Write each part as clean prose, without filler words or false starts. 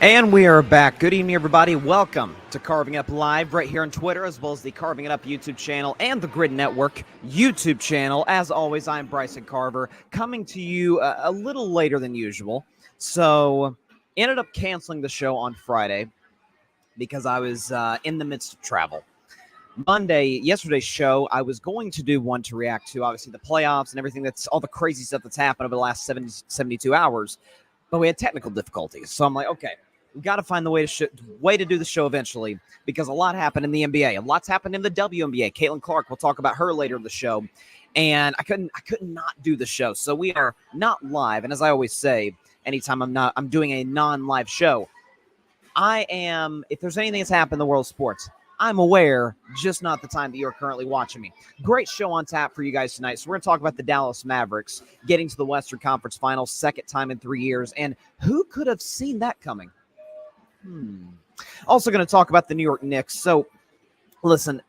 And we are back. Good evening, everybody. Welcome to Carving Up Live right here on Twitter, as well as the Carving It Up YouTube channel and the Grid Network YouTube channel. As always, I'm Bryson Carver, coming to you a little later than usual. So, ended up canceling the show on Friday because I was in the midst of travel. Yesterday's show, I was going to do one to react to, obviously, the playoffs and everything all the crazy stuff that's happened over the last 72 hours. But we had technical difficulties. So I'm like, okay, we got to find the way to do the show eventually, because a lot happened in the NBA. A lot's happened in the WNBA. Caitlin Clark, we'll talk about her later in the show. And I couldn't not do the show. So we are not live. And as I always say, anytime I'm doing a non-live show, if there's anything that's happened in the world of sports, I'm aware, just not the time that you're currently watching me. Great show on tap for you guys tonight. So we're going to talk about the Dallas Mavericks getting to the Western Conference Finals, second time in 3 years. And who could have seen that coming? Also going to talk about the New York Knicks. So, listen,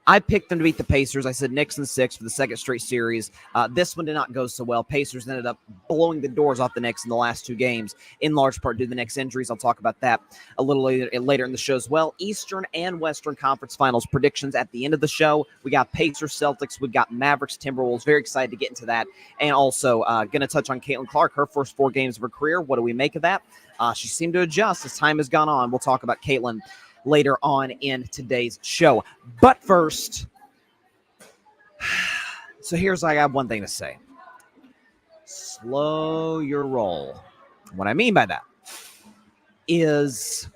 I picked them to beat the Pacers. I said Knicks in 6 for the second straight series. This one did not go so well. Pacers ended up blowing the doors off the Knicks in the last 2 games, in large part due to the Knicks injuries. I'll talk about that a little later in the show as well. Eastern and Western Conference Finals predictions at the end of the show. We got Pacers, Celtics. We've got Mavericks, Timberwolves. Very excited to get into that. And also going to touch on Caitlin Clark, her first 4 games of her career. What do we make of that? She seemed to adjust as time has gone on. We'll talk about Caitlin later on in today's show. But first, so I got one thing to say. Slow your roll. What I mean by that is,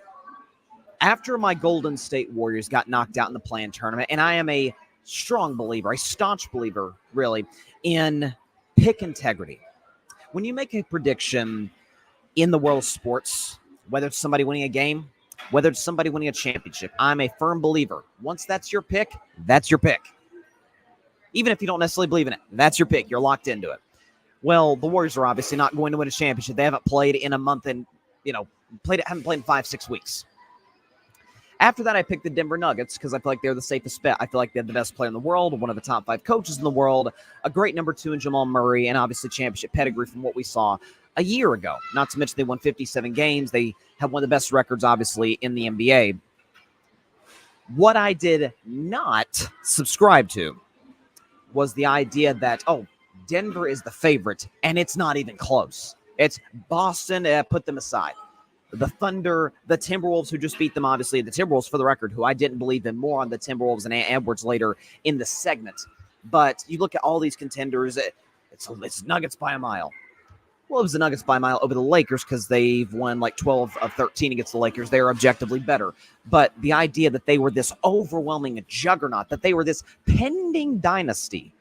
after my Golden State Warriors got knocked out in the play-in tournament, and I am a strong believer, a staunch believer, really, in pick integrity. When you make a prediction in the world of sports, whether it's somebody winning a game, whether it's somebody winning a championship, I'm a firm believer. Once that's your pick, that's your pick. Even if you don't necessarily believe in it, that's your pick. You're locked into it. Well, the Warriors are obviously not going to win a championship. They haven't played in a month and, haven't played in 5-6 weeks. After that, I picked the Denver Nuggets because I feel like they're the safest bet. I feel like they have the best player in the world, one of the top 5 coaches in the world, a great number 2 in Jamal Murray, and obviously championship pedigree from what we saw a year ago. Not to mention they won 57 games. They have one of the best records, obviously, in the NBA. What I did not subscribe to was the idea that, Denver is the favorite, and it's not even close. It's Boston, put them aside. The Thunder, the Timberwolves, who just beat them, obviously. The Timberwolves, for the record, who I didn't believe in, more on the Timberwolves and Edwards later in the segment. But you look at all these contenders, it's Nuggets by a mile. Well, it was the Nuggets by a mile over the Lakers because they've won like 12 of 13 against the Lakers. They are objectively better. But the idea that they were this overwhelming juggernaut, that they were this pending dynasty,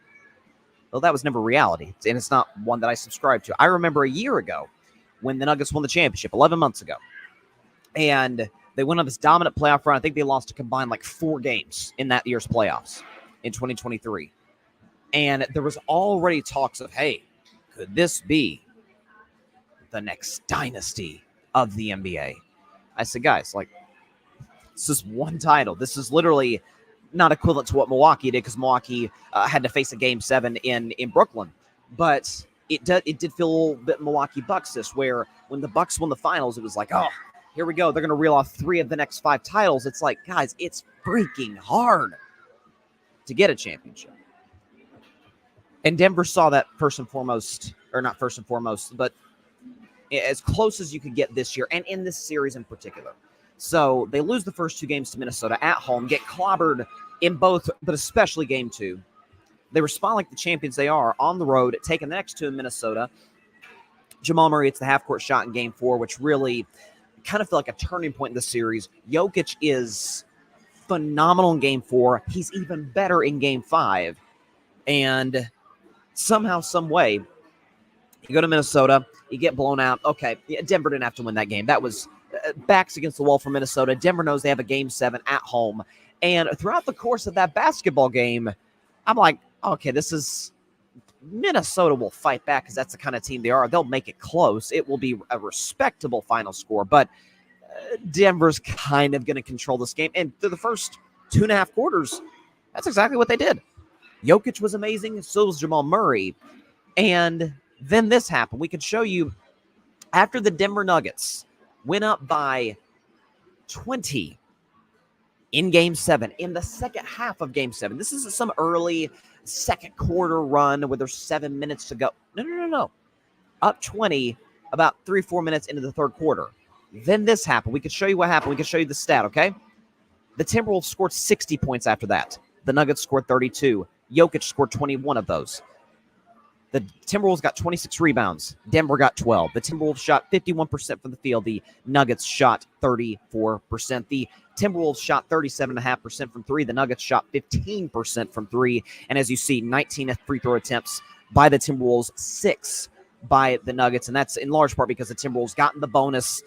well, that was never reality. And it's not one that I subscribe to. I remember a year ago when the Nuggets won the championship, 11 months ago. And they went on this dominant playoff run. I think they lost a combined like 4 games in that year's playoffs in 2023. And there was already talks of, hey, could this be the next dynasty of the NBA? I said, guys, this is one title. This is literally not equivalent to what Milwaukee did, because Milwaukee had to face a Game 7 in Brooklyn. But it did feel a little bit Milwaukee Bucks-ish, where when the Bucks won the finals, it was like, oh, here we go. They're going to reel off 3 of the next 5 titles. It's like, guys, it's freaking hard to get a championship. And Denver saw that first and foremost, or not first and foremost, but as close as you could get this year, and in this series in particular. So they lose the first 2 games to Minnesota at home, get clobbered in both, but especially Game 2. They respond like the champions they are on the road, taking the next 2 in Minnesota. Jamal Murray hits the half-court shot in Game 4, which really kind of felt like a turning point in the series. Jokic is phenomenal in Game 4. He's even better in Game 5. And somehow, some way, you go to Minnesota, you get blown out. Okay, Denver didn't have to win that game. That was backs against the wall for Minnesota. Denver knows they have a Game 7 at home. And throughout the course of that basketball game, I'm like, okay, Minnesota will fight back because that's the kind of team they are. They'll make it close. It will be a respectable final score. But Denver's kind of going to control this game. And through the first 2.5 quarters, that's exactly what they did. Jokic was amazing. So was Jamal Murray. And then this happened. We could show you after the Denver Nuggets went up by 20 in Game 7, in the second half of Game 7. This isn't some early second quarter run where there's 7 minutes to go. No. Up 20 about 3-4 minutes into the third quarter. Then this happened. We could show you what happened. We could show you the stat, okay? The Timberwolves scored 60 points after that. The Nuggets scored 32. Jokic scored 21 of those. The Timberwolves got 26 rebounds. Denver got 12. The Timberwolves shot 51% from the field. The Nuggets shot 34%. The Timberwolves shot 37.5% from three. The Nuggets shot 15% from three. And as you see, 19 free throw attempts by the Timberwolves, 6 by the Nuggets. And that's in large part because the Timberwolves got in the bonus,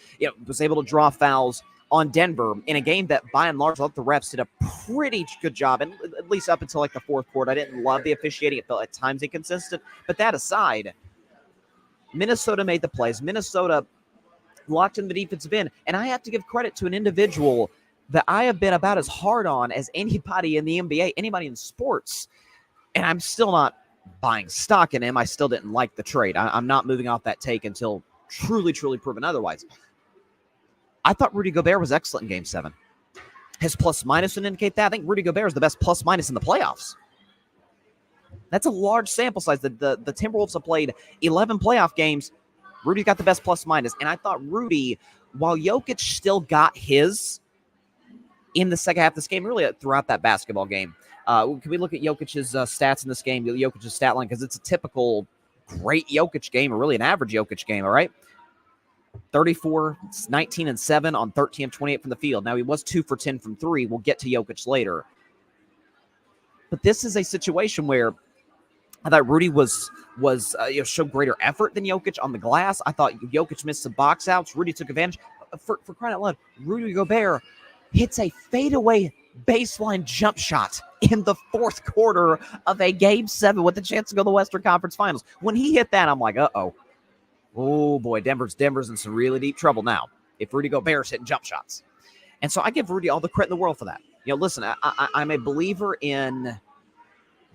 was able to draw fouls on Denver in a game that, by and large, I thought the refs did a pretty good job, and at least up until like the fourth quarter. I didn't love the officiating. It felt at times inconsistent. But that aside, Minnesota made the plays. Minnesota locked in the defensive end. And I have to give credit to an individual that I have been about as hard on as anybody in the NBA, anybody in sports. And I'm still not buying stock in him. I still didn't like the trade. I'm not moving off that take until truly proven otherwise. I thought Rudy Gobert was excellent in Game 7. His plus-minus would indicate that. I think Rudy Gobert is the best plus-minus in the playoffs. That's a large sample size. The Timberwolves have played 11 playoff games. Rudy got the best plus-minus. And I thought Rudy, while Jokic still got his in the second half of this game, really throughout that basketball game. Can we look at Jokic's stats in this game, Jokic's stat line, because it's a typical great Jokic game, or really an average Jokic game, all right? 34, 19, and 7 on 13 of 28 from the field. Now, he was 2 for 10 from 3. We'll get to Jokic later. But this is a situation where I thought Rudy showed greater effort than Jokic on the glass. I thought Jokic missed some box outs. Rudy took advantage. For crying out loud, Rudy Gobert hits a fadeaway baseline jump shot in the fourth quarter of a Game 7 with a chance to go to the Western Conference Finals. When he hit that, I'm like, uh-oh. Oh, boy, Denver's in some really deep trouble now if Rudy Gobert's hitting jump shots. And so I give Rudy all the credit in the world for that. Listen, I'm a believer in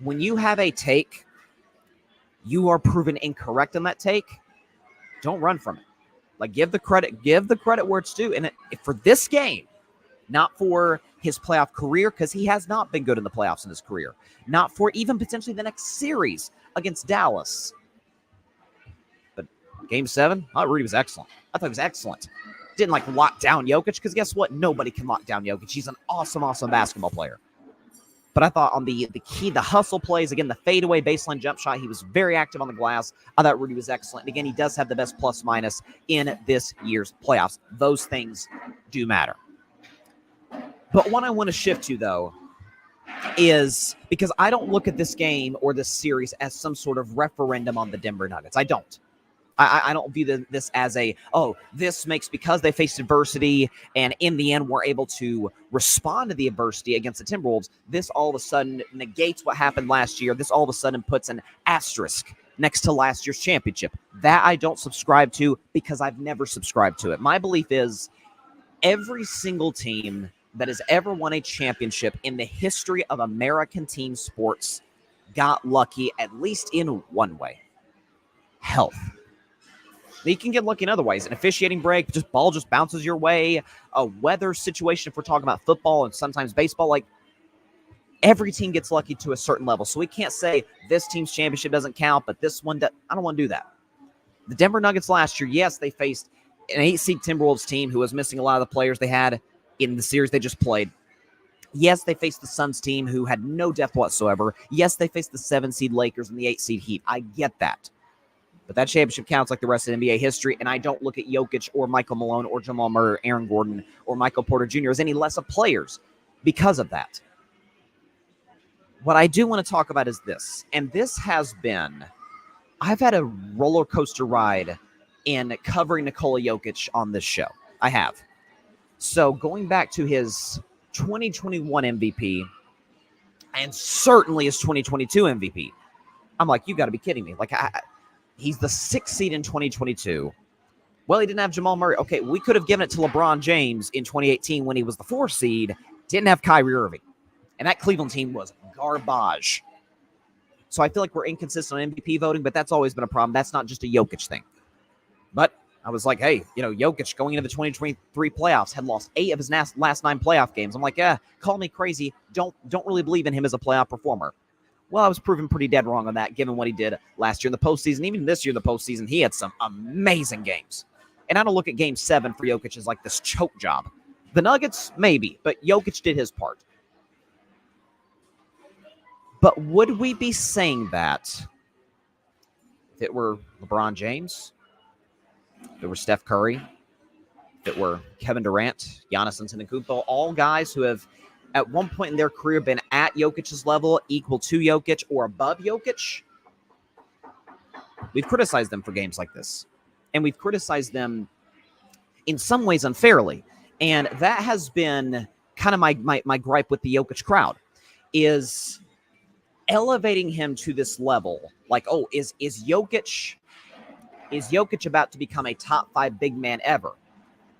when you have a take, you are proven incorrect in that take, don't run from it. Like, give the credit where it's due. And for this game, not for his playoff career, because he has not been good in the playoffs in his career. Not for even potentially the next series against Dallas. Game 7, Rudy was excellent. I thought he was excellent. Didn't lock down Jokic, because guess what? Nobody can lock down Jokic. He's an awesome basketball player. But I thought on the hustle plays, again, the fadeaway baseline jump shot, he was very active on the glass. I thought Rudy was excellent. And again, he does have the best plus-minus in this year's playoffs. Those things do matter. But what I want to shift to, though, is because I don't look at this game or this series as some sort of referendum on the Denver Nuggets. I don't. I don't view this as this makes, because they faced adversity and in the end were able to respond to the adversity against the Timberwolves, this all of a sudden negates what happened last year. This all of a sudden puts an asterisk next to last year's championship. That I don't subscribe to, because I've never subscribed to it. My belief is every single team that has ever won a championship in the history of American team sports got lucky, at least in one way: health. You can get lucky in other ways. An officiating break, ball just bounces your way. A weather situation, if we're talking about football and sometimes baseball, every team gets lucky to a certain level. So we can't say this team's championship doesn't count, but this one, I don't want to do that. The Denver Nuggets last year, yes, they faced an 8-seed Timberwolves team who was missing a lot of the players they had in the series they just played. Yes, they faced the Suns team who had no depth whatsoever. Yes, they faced the 7-seed Lakers and the 8-seed Heat. I get that. But that championship counts like the rest of NBA history, and I don't look at Jokic or Michael Malone or Jamal Murray or Aaron Gordon or Michael Porter Jr. as any less of players because of that. What I do want to talk about is this, and this has been, I've had a roller coaster ride in covering Nikola Jokic on this show. I have. So going back to his 2021 MVP and certainly his 2022 MVP, I'm like, you got to be kidding me. He's the 6th seed in 2022. Well, he didn't have Jamal Murray. Okay, we could have given it to LeBron James in 2018 when he was the 4th seed. Didn't have Kyrie Irving. And that Cleveland team was garbage. So I feel like we're inconsistent on MVP voting, but that's always been a problem. That's not just a Jokic thing. But I was like, hey, Jokic going into the 2023 playoffs had lost 8 of his last 9 playoff games. I'm like, call me crazy. Don't really believe in him as a playoff performer. Well, I was proven pretty dead wrong on that, given what he did last year in the postseason. Even this year in the postseason, he had some amazing games. And I don't look at Game 7 for Jokic as like this choke job. The Nuggets, maybe, but Jokic did his part. But would we be saying that if it were LeBron James, if it were Steph Curry, if it were Kevin Durant, Giannis Antetokounmpo, all guys who have at one point in their career been at Jokic's level, equal to Jokic, or above Jokic? We've criticized them for games like this. And we've criticized them in some ways unfairly. And that has been kind of my gripe with the Jokic crowd, is elevating him to this level. Like, oh, is Jokic about to become a top 5 big man ever?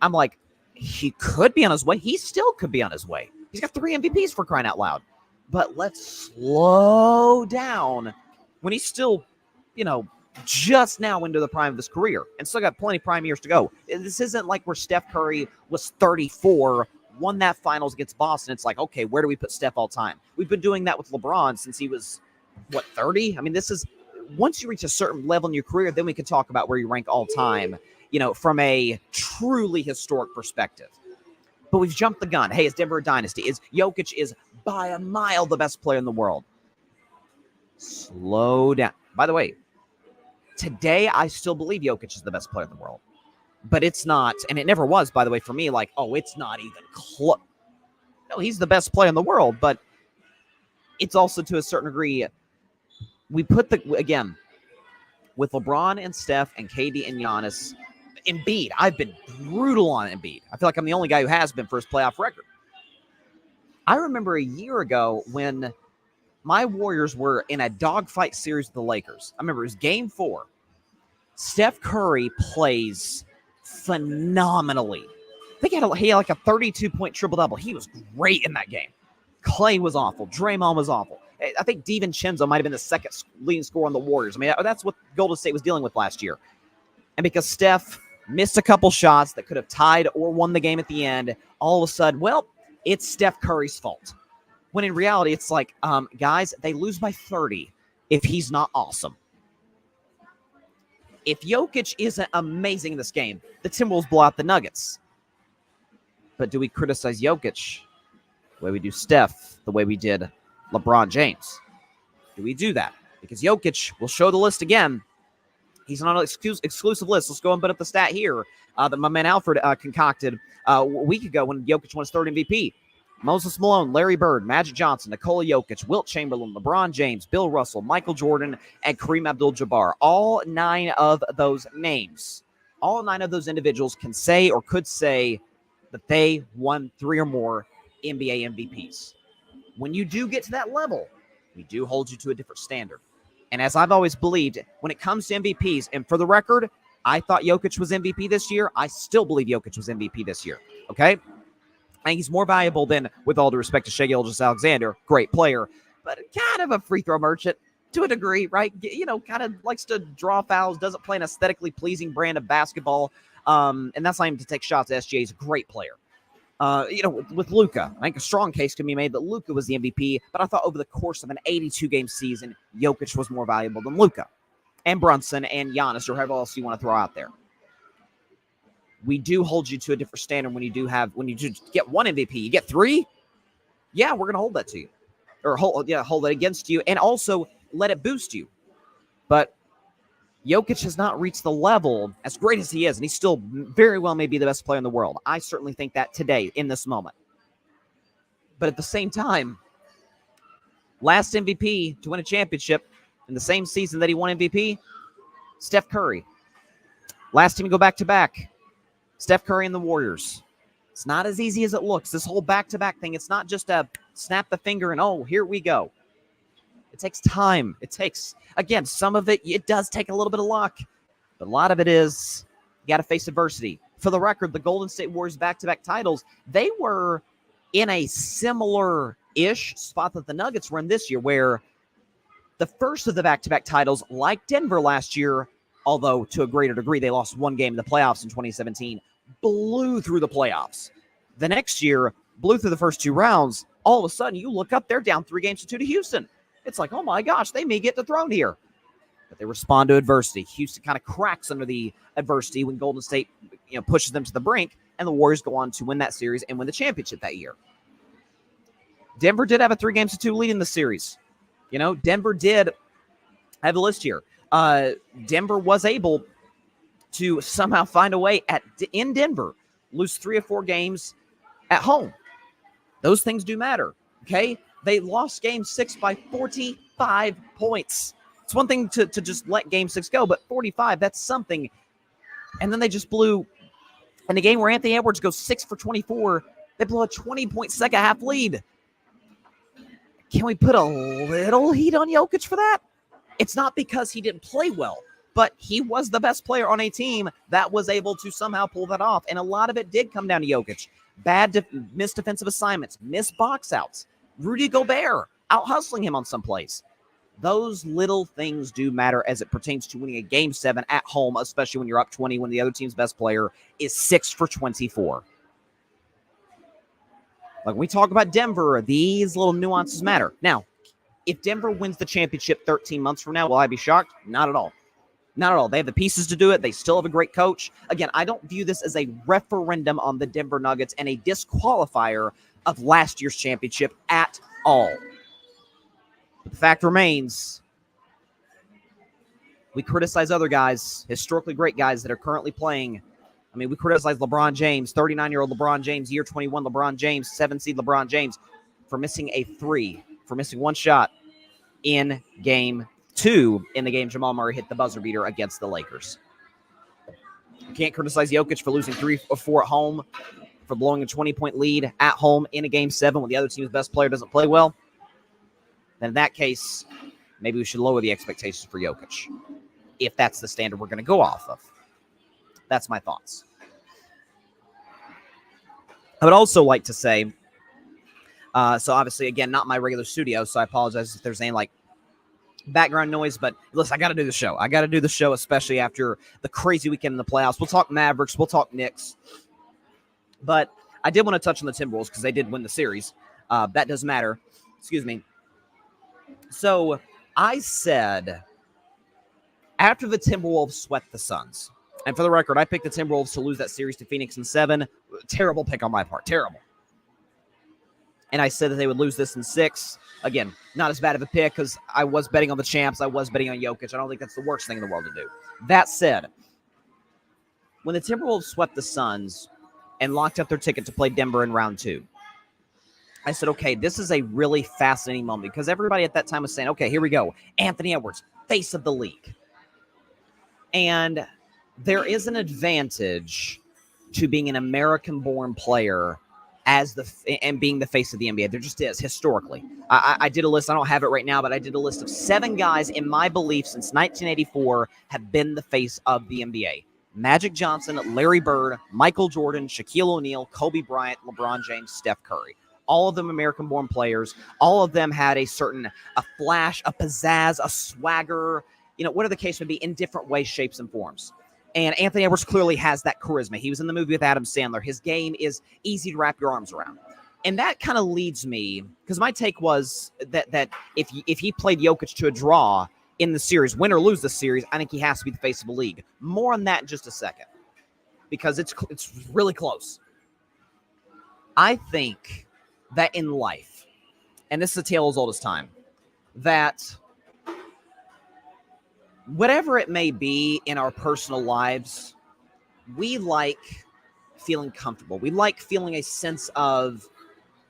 I'm like, he could be on his way. He still could be on his way. He's got 3 MVPs, for crying out loud. But let's slow down when he's still, just now into the prime of his career and still got plenty of prime years to go. This isn't like where Steph Curry was 34, won that finals against Boston. It's like, okay, where do we put Steph all time? We've been doing that with LeBron since he was, 30? I mean, this is, once you reach a certain level in your career, then we can talk about where you rank all time, from a truly historic perspective. But we've jumped the gun. Hey, is Denver a dynasty? Jokic is by a mile the best player in the world. Slow down. By the way, today I still believe Jokic is the best player in the world. But it's not, and it never was, by the way, for me, like, oh, it's not even close. No, he's the best player in the world, but it's also to a certain degree, we put again, with LeBron and Steph and KD and Giannis, Embiid, I've been brutal on Embiid. I feel like I'm the only guy who has been for his playoff record. I remember a year ago when my Warriors were in a dogfight series with the Lakers. I remember it was Game 4. Steph Curry plays phenomenally. I think he had like a 32-point triple-double. He was great in that game. Clay was awful. Draymond was awful. I think DiVincenzo might have been the second leading scorer on the Warriors. I mean, that's what Golden State was dealing with last year. And because Steph missed a couple shots that could have tied or won the game at the end, all of a sudden, well, it's Steph Curry's fault. When in reality, it's like, guys, they lose by 30 if he's not awesome. If Jokic isn't amazing in this game, the Timberwolves blow out the Nuggets. But do we criticize Jokic the way we do Steph, the way we did LeBron James? Do we do that? Because Jokic, will show the list again. He's on an exclusive list. Let's go and put up the stat here that my man Alfred concocted a week ago when Jokic won his 3rd MVP. Moses Malone, Larry Bird, Magic Johnson, Nikola Jokic, Wilt Chamberlain, LeBron James, Bill Russell, Michael Jordan, and Kareem Abdul-Jabbar. All 9 of those names, all 9 of those individuals can say or could say that they won 3 or more NBA MVPs. When you do get to that level, we do hold you to a different standard. And as I've always believed, when it comes to MVPs, and for the record, I thought Jokic was MVP this year. I still believe Jokic was MVP this year. Okay? I think he's more valuable than, with all due respect to Shai Gilgeous-Alexander, great player, but kind of a free throw merchant to a degree, right? Kind of likes to draw fouls, doesn't play an aesthetically pleasing brand of basketball. And that's not even to take shots. SGA is a great player. With Luka, I think a strong case can be made that Luka was the MVP, but I thought over the course of an 82-game season, Jokic was more valuable than Luka and Brunson and Giannis, or whoever else you want to throw out there. We do hold you to a different standard when you do get 1 MVP. You get 3? Yeah, we're going to hold that to you. Or hold it against you, and also let it boost you. But Jokic has not reached the level, as great as he is, and he still very well may be the best player in the world. I certainly think that today, in this moment. But at the same time, last MVP to win a championship in the same season that he won MVP, Steph Curry. Last team to go back-to-back, Steph Curry and the Warriors. It's not as easy as it looks. This whole back-to-back thing, it's not just a snap the finger and, oh, here we go. It takes time. It takes, again, some of it does take a little bit of luck. But a lot of it is you got to face adversity. For the record, the Golden State Warriors back-to-back titles, they were in a similar-ish spot that the Nuggets were in this year, where the first of the back-to-back titles, like Denver last year, although to a greater degree, they lost one game in the playoffs in 2017, blew through the playoffs. The next year, blew through the first 2 rounds. All of a sudden, you look up, they're down 3-2 to Houston. It's like, oh my gosh, they may get dethroned here. But they respond to adversity. Houston kind of cracks under the adversity when Golden State, pushes them to the brink, and the Warriors go on to win that series and win the championship that year. Denver did have a 3-2 lead in the series. Denver did. I have a list here. Denver was able to somehow find a way in Denver, lose 3 or 4 games at home. Those things do matter, okay? They lost Game 6 by 45 points. It's one thing to just let Game 6 go, but 45, that's something. And then they just blew, in the game where Anthony Edwards goes 6 for 24, they blew a 20-point second-half lead. Can we put a little heat on Jokic for that? It's not because he didn't play well, but he was the best player on a team that was able to somehow pull that off. And a lot of it did come down to Jokic. Missed defensive assignments, missed box outs. Rudy Gobert out-hustling him on some plays. Those little things do matter as it pertains to winning a Game 7 at home, especially when you're up 20, when the other team's best player is 6 for 24. Like, when we talk about Denver, these little nuances matter. Now, if Denver wins the championship 13 months from now, will I be shocked? Not at all. Not at all. They have the pieces to do it. They still have a great coach. Again, I don't view this as a referendum on the Denver Nuggets and a disqualifier of last year's championship at all. But the fact remains, we criticize other guys, historically great guys that are currently playing. I mean, we criticize LeBron James, 39-year-old LeBron James, year 21 LeBron James, 7-seed LeBron James, for missing a 3, for missing 1 shot in Game 2 in the game Jamal Murray hit the buzzer beater against the Lakers. You can't criticize Jokic for losing 3 or 4 at home, for blowing a 20-point lead at home in a Game 7 when the other team's best player doesn't play well. Then in that case, maybe we should lower the expectations for Jokic, if that's the standard we're going to go off of. That's my thoughts. I would also like to say, so obviously, again, not my regular studio, so I apologize if there's any, background noise, but listen, I got to do the show. I got to do the show, especially after the crazy weekend in the playoffs. We'll talk Mavericks. We'll talk Knicks. But I did want to touch on the Timberwolves because they did win the series. That does matter. Excuse me. So I said, after the Timberwolves swept the Suns, and for the record, I picked the Timberwolves to lose that series to Phoenix in 7. Terrible pick on my part. Terrible. And I said that they would lose this in 6. Again, not as bad of a pick because I was betting on the champs. I was betting on Jokic. I don't think that's the worst thing in the world to do. That said, when the Timberwolves swept the Suns and locked up their ticket to play Denver in round 2, I said, okay, this is a really fascinating moment because everybody at that time was saying, okay, here we go. Anthony Edwards, face of the league. And there is an advantage to being an American-born player and being the face of the NBA. There just is, historically. I did a list. I don't have it right now, but I did a list of 7 guys in my belief since 1984 have been the face of the NBA. Magic Johnson, Larry Bird, Michael Jordan, Shaquille O'Neal, Kobe Bryant, LeBron James, Steph Curry. All of them American-born players. All of them had a flash, a pizzazz, a swagger, whatever the case may be, in different ways, shapes, and forms. And Anthony Edwards clearly has that charisma. He was in the movie with Adam Sandler. His game is easy to wrap your arms around. And that kind of leads me, because my take was that if he played Jokic to a draw in the series, win or lose the series, I think he has to be the face of the league. More on that in just a second, because it's really close. I think that in life, and this is a tale as old as time, that whatever it may be in our personal lives, we like feeling comfortable. We like feeling a sense of,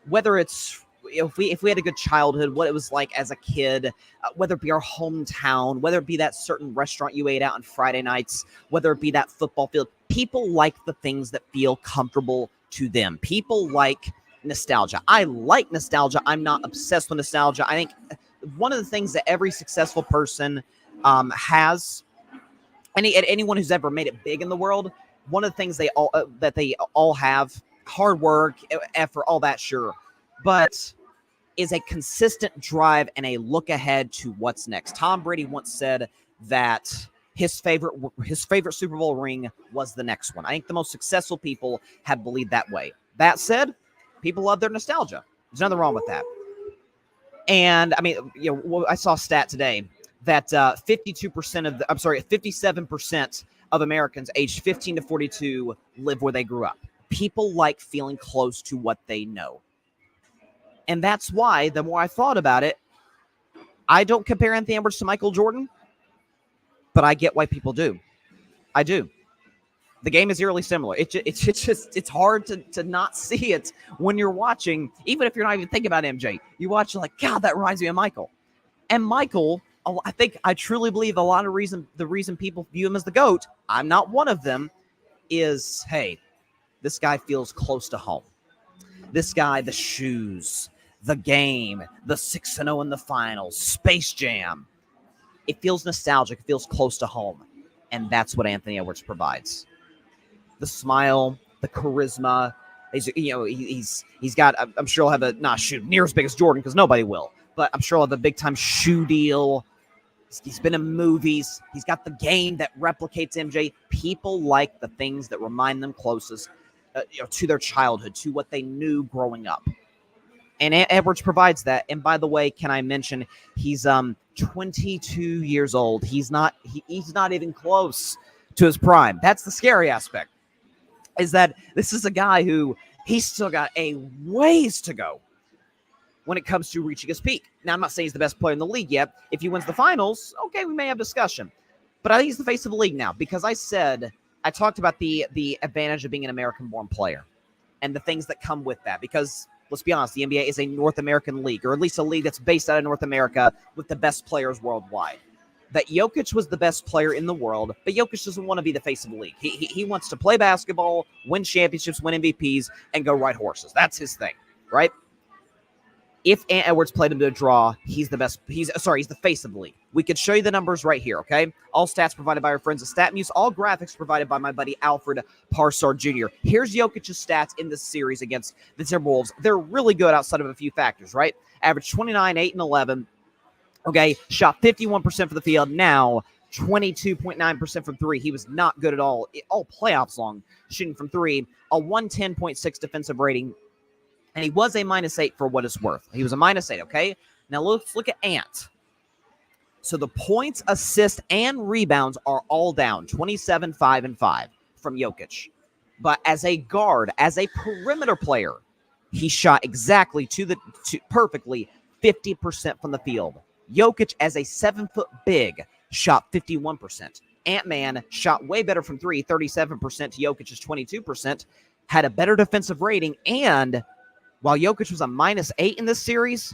whether it's if we had a good childhood, what it was like as a kid, whether it be our hometown, whether it be that certain restaurant you ate out on Friday nights, whether it be that football field. People like the things that feel comfortable to them. People like nostalgia. I like nostalgia. I'm not obsessed with nostalgia. I think one of the things that every successful person has, anyone who's ever made it big in the world, one of the things they all have, hard work, effort, all that, sure, but is a consistent drive and a look ahead to what's next. Tom Brady once said that his favorite Super Bowl ring was the next one. I think the most successful people have believed that way. That said, people love their nostalgia. There's nothing wrong with that. And I mean, I saw a stat today that 57% of Americans aged 15 to 42 live where they grew up. People like feeling close to what they know. And that's why, the more I thought about it, I don't compare Anthony Edwards to Michael Jordan, but I get why people do. I do. The game is eerily similar. It's hard to not see it when you're watching, even if you're not even thinking about MJ. You watch, like, God, that reminds me of Michael. And Michael, I truly believe a lot of the reason people view him as the GOAT, I'm not one of them, is, hey, this guy feels close to home. This guy, the shoes, the game, the 6-0 in the finals, Space Jam. It feels nostalgic. It feels close to home. And that's what Anthony Edwards provides. The smile, the charisma. He's got, I'm sure he'll have not shoe near as big as Jordan, because nobody will. But I'm sure he'll have a big-time shoe deal. He's been in movies. He's got the game that replicates MJ. People like the things that remind them closest to their childhood, to what they knew growing up. And Edwards provides that. And by the way, can I mention, he's 22 years old. He's not even close to his prime. That's the scary aspect, is that this is a guy who he's still got a ways to go when it comes to reaching his peak. Now, I'm not saying he's the best player in the league yet. If he wins the finals, okay, we may have discussion. But I think he's the face of the league now, because I talked about the advantage of being an American-born player and the things that come with that. Because let's be honest, the NBA is a North American league, or at least a league that's based out of North America with the best players worldwide. That Jokic was the best player in the world, but Jokic doesn't want to be the face of the league. He wants to play basketball, win championships, win MVPs, and go ride horses. That's his thing, right? If Ant Edwards played him to a draw, he's the best. He's the face of the league. We could show you the numbers right here, okay? All stats provided by our friends at StatMuse. All graphics provided by my buddy Alfred Parsard Jr. Here's Jokic's stats in this series against the Timberwolves. They're really good outside of a few factors, right? Average 29, 8, and 11. Okay, shot 51% for the field. Now, 22.9% from three. He was not good at all playoffs long shooting from three. A 110.6 defensive rating. And he was a -8 for what it's worth. He was a -8, okay? Now let's look at Ant. So the points, assists, and rebounds are all down. 27, 5, and 5 from Jokic. But as a guard, as a perimeter player, he shot exactly perfectly 50% from the field. Jokic, as a 7-foot big, shot 51%. Ant-Man shot way better from three, 37% to Jokic's 22%, had a better defensive rating, and while Jokic was a -8 in this series,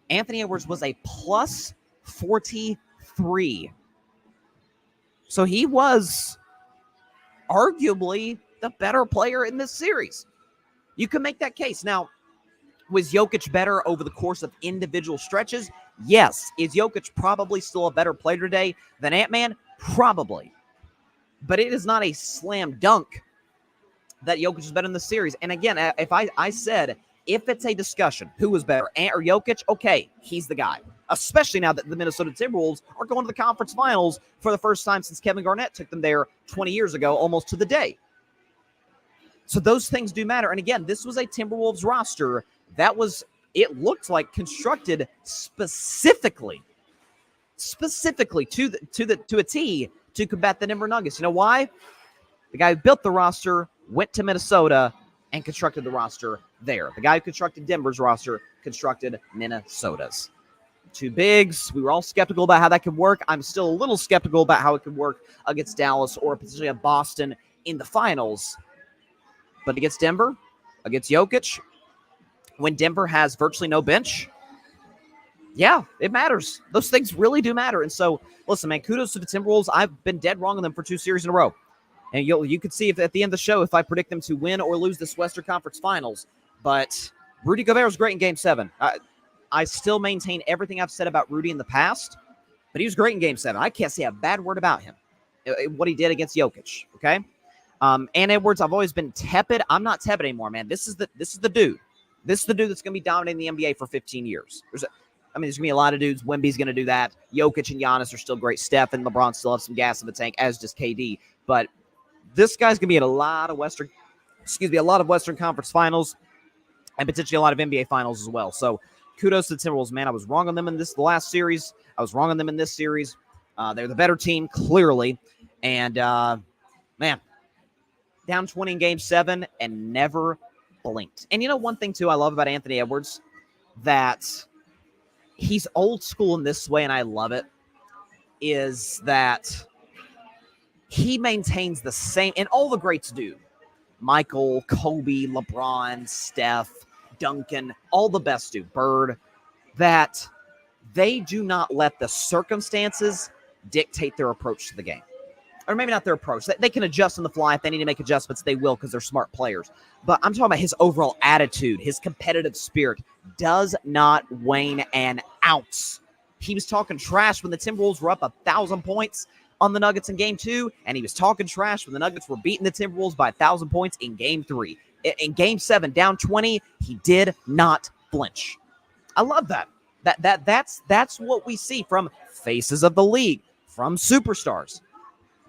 Anthony Edwards was a +43. So he was arguably the better player in this series. You can make that case. Now, was Jokic better over the course of individual stretches? Yes. Is Jokic probably still a better player today than Ant-Man? Probably. But it is not a slam dunk that Jokic is better in the series. And again, if I said, if it's a discussion, who was better, Ant or Jokic? Okay, he's the guy. Especially now that the Minnesota Timberwolves are going to the conference finals for the first time since Kevin Garnett took them there 20 years ago, almost to the day. So those things do matter. And again, this was a Timberwolves roster that was, it looked like, constructed specifically to a T to combat the Denver Nuggets. You know why? The guy who built the roster went to Minnesota and constructed the roster there. The guy who constructed Denver's roster constructed Minnesota's. Two bigs. We were all skeptical about how that could work. I'm still a little skeptical about how it could work against Dallas or potentially a Boston in the finals. But against Denver, against Jokic, when Denver has virtually no bench, yeah, it matters. Those things really do matter. And so, listen, man, kudos to the Timberwolves. I've been dead wrong on them for 2 series in a row. And you could see if at the end of the show if I predict them to win or lose this Western Conference Finals. But Rudy Gobert was great in Game 7. I still maintain everything I've said about Rudy in the past, but he was great in Game 7. I can't say a bad word about him, what he did against Jokic, okay? And Edwards, I've always been tepid. I'm not tepid anymore, man. This is the dude. This is the dude that's going to be dominating the NBA for 15 years. I mean, there's going to be a lot of dudes. Wemby's going to do that. Jokic and Giannis are still great. Steph and LeBron still have some gas in the tank, as does KD. But this guy's going to be in a lot of Western Conference Finals and potentially a lot of NBA Finals as well. So kudos to the Timberwolves, man. I was wrong on them in the last series. I was wrong on them in this series. They're the better team, clearly. And, man, down 20 in Game 7 and never blinked. And you know one thing, too, I love about Anthony Edwards? That he's old school in this way, and I love it, is that he maintains the same, and all the greats do. Michael, Kobe, LeBron, Steph, Duncan, all the best do, Bird, that they do not let the circumstances dictate their approach to the game. Or maybe not their approach. They can adjust on the fly. If they need to make adjustments, they will because they're smart players. But I'm talking about his overall attitude, his competitive spirit does not wane an ounce. He was talking trash when the Timberwolves were up 1,000 points on the Nuggets in Game 2, and he was talking trash when the Nuggets were beating the Timberwolves by 1,000 points in Game 3. In Game 7, down 20, he did not flinch. I love that. That's what we see from faces of the league, from superstars.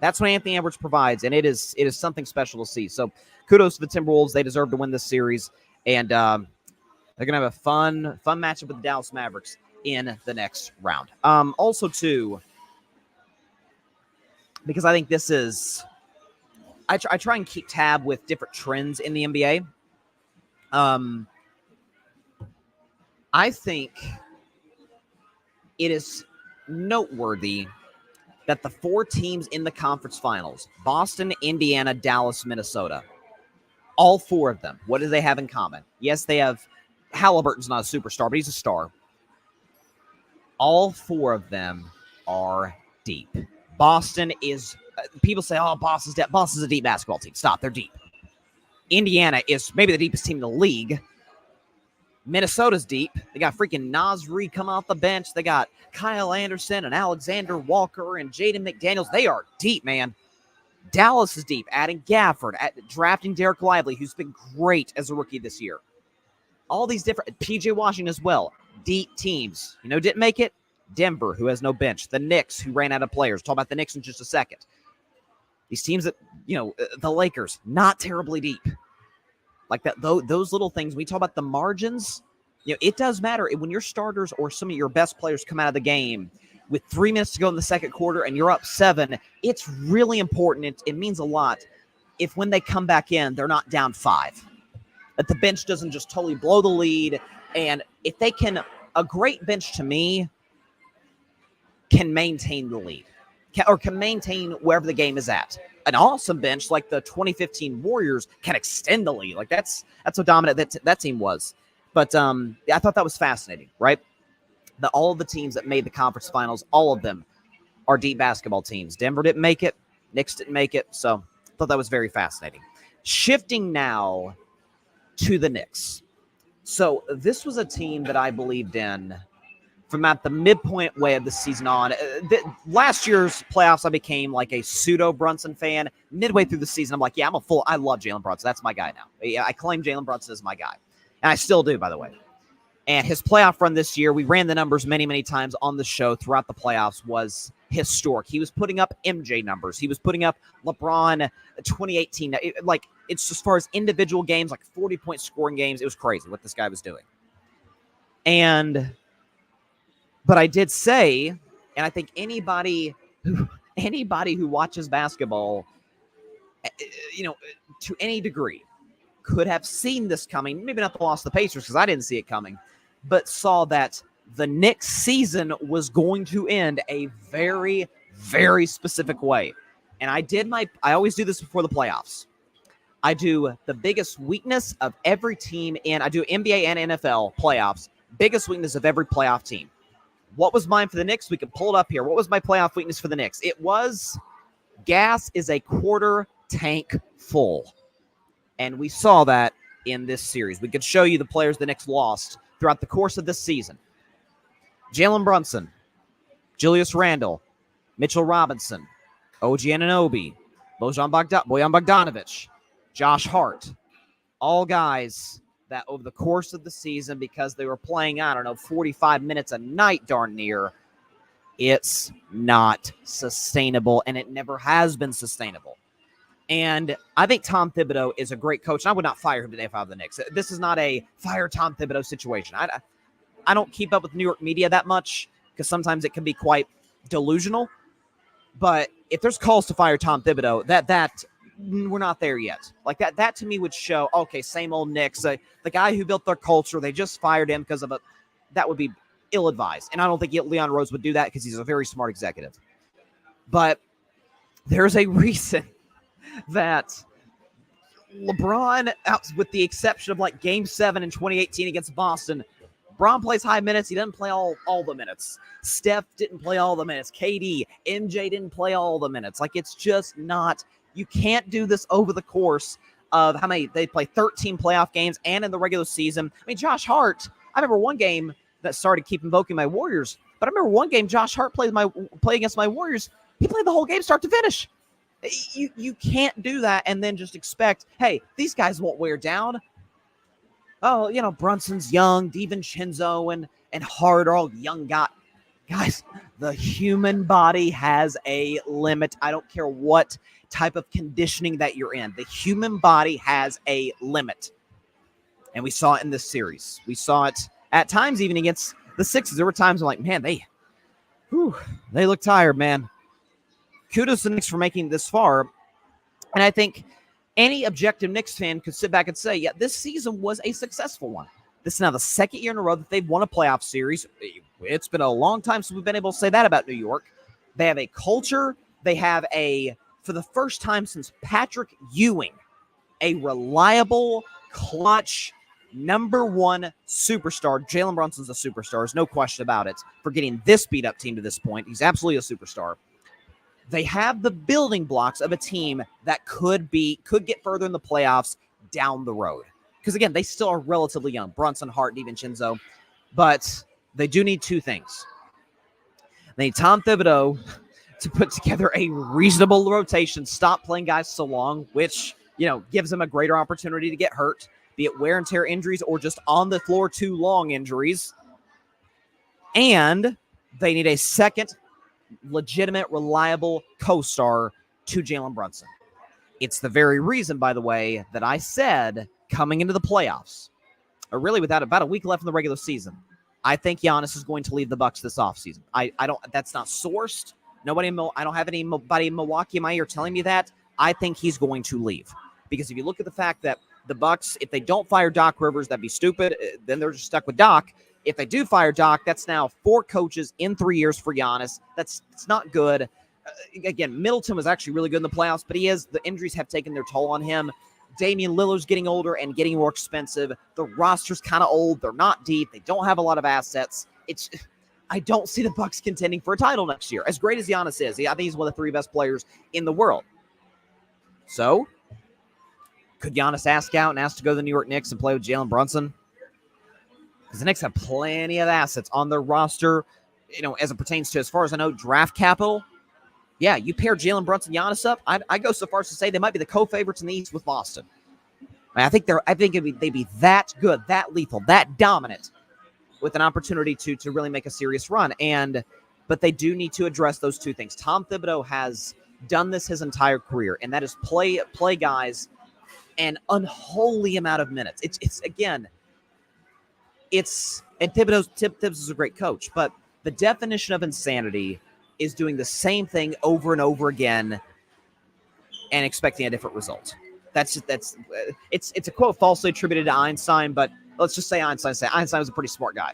That's what Anthony Edwards provides, and it is something special to see. So kudos to the Timberwolves. They deserve to win this series, and they're going to have a fun matchup with the Dallas Mavericks in the next round. Also, too, because I think this is – I try and keep tab with different trends in the NBA. I think it is noteworthy that the 4 teams in the conference finals, Boston, Indiana, Dallas, Minnesota, all 4 of them, what do they have in common? Yes, they have – Halliburton's not a superstar, but he's a star. All 4 of them are deep. Boston is – people say, oh, Boston's a deep basketball team. Stop, they're deep. Indiana is maybe the deepest team in the league. Minnesota's deep. They got freaking Nasri coming off the bench. They got Kyle Anderson and Alexander Walker and Jaden McDaniels. They are deep, man. Dallas is deep, adding Gafford, drafting Derek Lively, who's been great as a rookie this year. All these different – PJ Washington as well. Deep teams. You know, didn't make it? Denver, who has no bench. The Knicks, who ran out of players. Talk about the Knicks in just a second. These teams that, you know, the Lakers, not terribly deep. Like that, those little things. We talk about the margins. You know, it does matter when your starters or some of your best players come out of the game with 3 minutes to go in the second quarter and you're up 7. It's really important. It means a lot if when they come back in, they're not down 5. That the bench doesn't just totally blow the lead. And if they can, a great bench to me can maintain the lead or can maintain wherever the game is at. An awesome bench like the 2015 Warriors can extend the lead. Like that's how dominant that team was. But I thought that was fascinating, right? All of the teams that made the conference finals, all of them are deep basketball teams. Denver didn't make it. Knicks didn't make it. So I thought that was very fascinating. Shifting now to the Knicks. So this was a team that I believed in from at the midpoint way of the season on. Last year's playoffs, I became like a pseudo Brunson fan. Midway through the season, I'm like, yeah, I love Jalen Brunson. That's my guy now. Yeah, I claim Jalen Brunson as my guy. And I still do, by the way. And his playoff run this year, we ran the numbers many, many times on the show throughout the playoffs, was historic. He was putting up MJ numbers. He was putting up LeBron 2018. It's just as far as individual games, like 40-point scoring games, it was crazy what this guy was doing. But I did say, and I think anybody who watches basketball, you know, to any degree, could have seen this coming. Maybe not the loss of the Pacers because I didn't see it coming, but saw that the Knicks season was going to end a very, very specific way. And I always do this before the playoffs. I do the biggest weakness of every team I do NBA and NFL playoffs, biggest weakness of every playoff team. What was mine for the Knicks? We can pull it up here. What was my playoff weakness for the Knicks? It was gas is a quarter tank full. And we saw that in this series. We could show you the players the Knicks lost throughout the course of this season. Jalen Brunson, Julius Randle, Mitchell Robinson, OG Anunoby, Bojan Bogdanovic, Josh Hart. All guys that over the course of the season, because they were playing, 45 minutes a night darn near, it's not sustainable, and it never has been sustainable. And I think Tom Thibodeau is a great coach, and I would not fire him today if I were the Knicks. This is not a fire Tom Thibodeau situation. I don't keep up with New York media that much because sometimes it can be quite delusional. But if there's calls to fire Tom Thibodeau, that we're not there yet. Like that to me would show, okay, same old Knicks. The guy who built their culture, they just fired him because of it. That would be ill-advised. And I don't think Leon Rose would do that because he's a very smart executive. But there's a reason that LeBron, with the exception of like Game 7 in 2018 against Boston, LeBron plays high minutes. He doesn't play all the minutes. Steph didn't play all the minutes. KD, MJ didn't play all the minutes. Like, it's just not, you can't do this over the course of how many, they play 13 playoff games and in the regular season. I mean, Josh Hart, I remember one game that started keep invoking my Warriors, but I remember one game Josh Hart played against my Warriors. He played the whole game start to finish. You can't do that and then just expect, hey, these guys won't wear down. Oh, Brunson's young, DiVincenzo and Hart are all young guys. The human body has a limit. I don't care what type of conditioning that you're in. The human body has a limit. And we saw it in this series. We saw it at times even against the Sixers. There were times I'm like, man, they look tired, man. Kudos to the Knicks for making this far. And I think any objective Knicks fan could sit back and say, yeah, this season was a successful one. This is now the second year in a row that they've won a playoff series. It's been a long time since we've been able to say that about New York. They have a culture. They have for the first time since Patrick Ewing, a reliable, clutch, number one superstar. Jalen Brunson's a superstar. There's no question about it for getting this beat-up team to this point. He's absolutely a superstar. They have the building blocks of a team that could get further in the playoffs down the road. Because, again, they still are relatively young. Brunson, Hart, DiVincenzo. But they do need two things. They need Tom Thibodeau to put together a reasonable rotation, stop playing guys so long, which, gives them a greater opportunity to get hurt, be it wear and tear injuries or just on the floor too long injuries. And they need a second legitimate, reliable co-star to Jalen Brunson. It's the very reason, by the way, that I said coming into the playoffs, or really without about a week left in the regular season, I think Giannis is going to leave the Bucks this offseason. I don't. That's not sourced. I don't have anybody in Milwaukee in my ear telling me that. I think he's going to leave because if you look at the fact that the Bucks, if they don't fire Doc Rivers, that'd be stupid. Then they're just stuck with Doc. If they do fire Doc, that's now 4 coaches in 3 years for Giannis. It's not good. Again, Middleton was actually really good in the playoffs, but the injuries have taken their toll on him. Damian Lillard's getting older and getting more expensive. The roster's kind of old. They're not deep. They don't have a lot of assets. I don't see the Bucks contending for a title next year. As great as Giannis is, I think he's one of the 3 best players in the world. So, could Giannis ask to go to the New York Knicks and play with Jalen Brunson? Because the Knicks have plenty of assets on their roster, as it pertains to, as far as I know, draft capital. Yeah, you pair Jalen Brunson, Giannis up. I go so far as to say they might be the co-favorites in the East with Boston. I think they'd be that good, that lethal, that dominant, with an opportunity to really make a serious run. But they do need to address those two things. Tom Thibodeau has done this his entire career, and that is play guys an unholy amount of minutes. And Tibbs is a great coach, but the definition of insanity is doing the same thing over and over again and expecting a different result. It's a quote falsely attributed to Einstein, but let's just say Einstein was a pretty smart guy.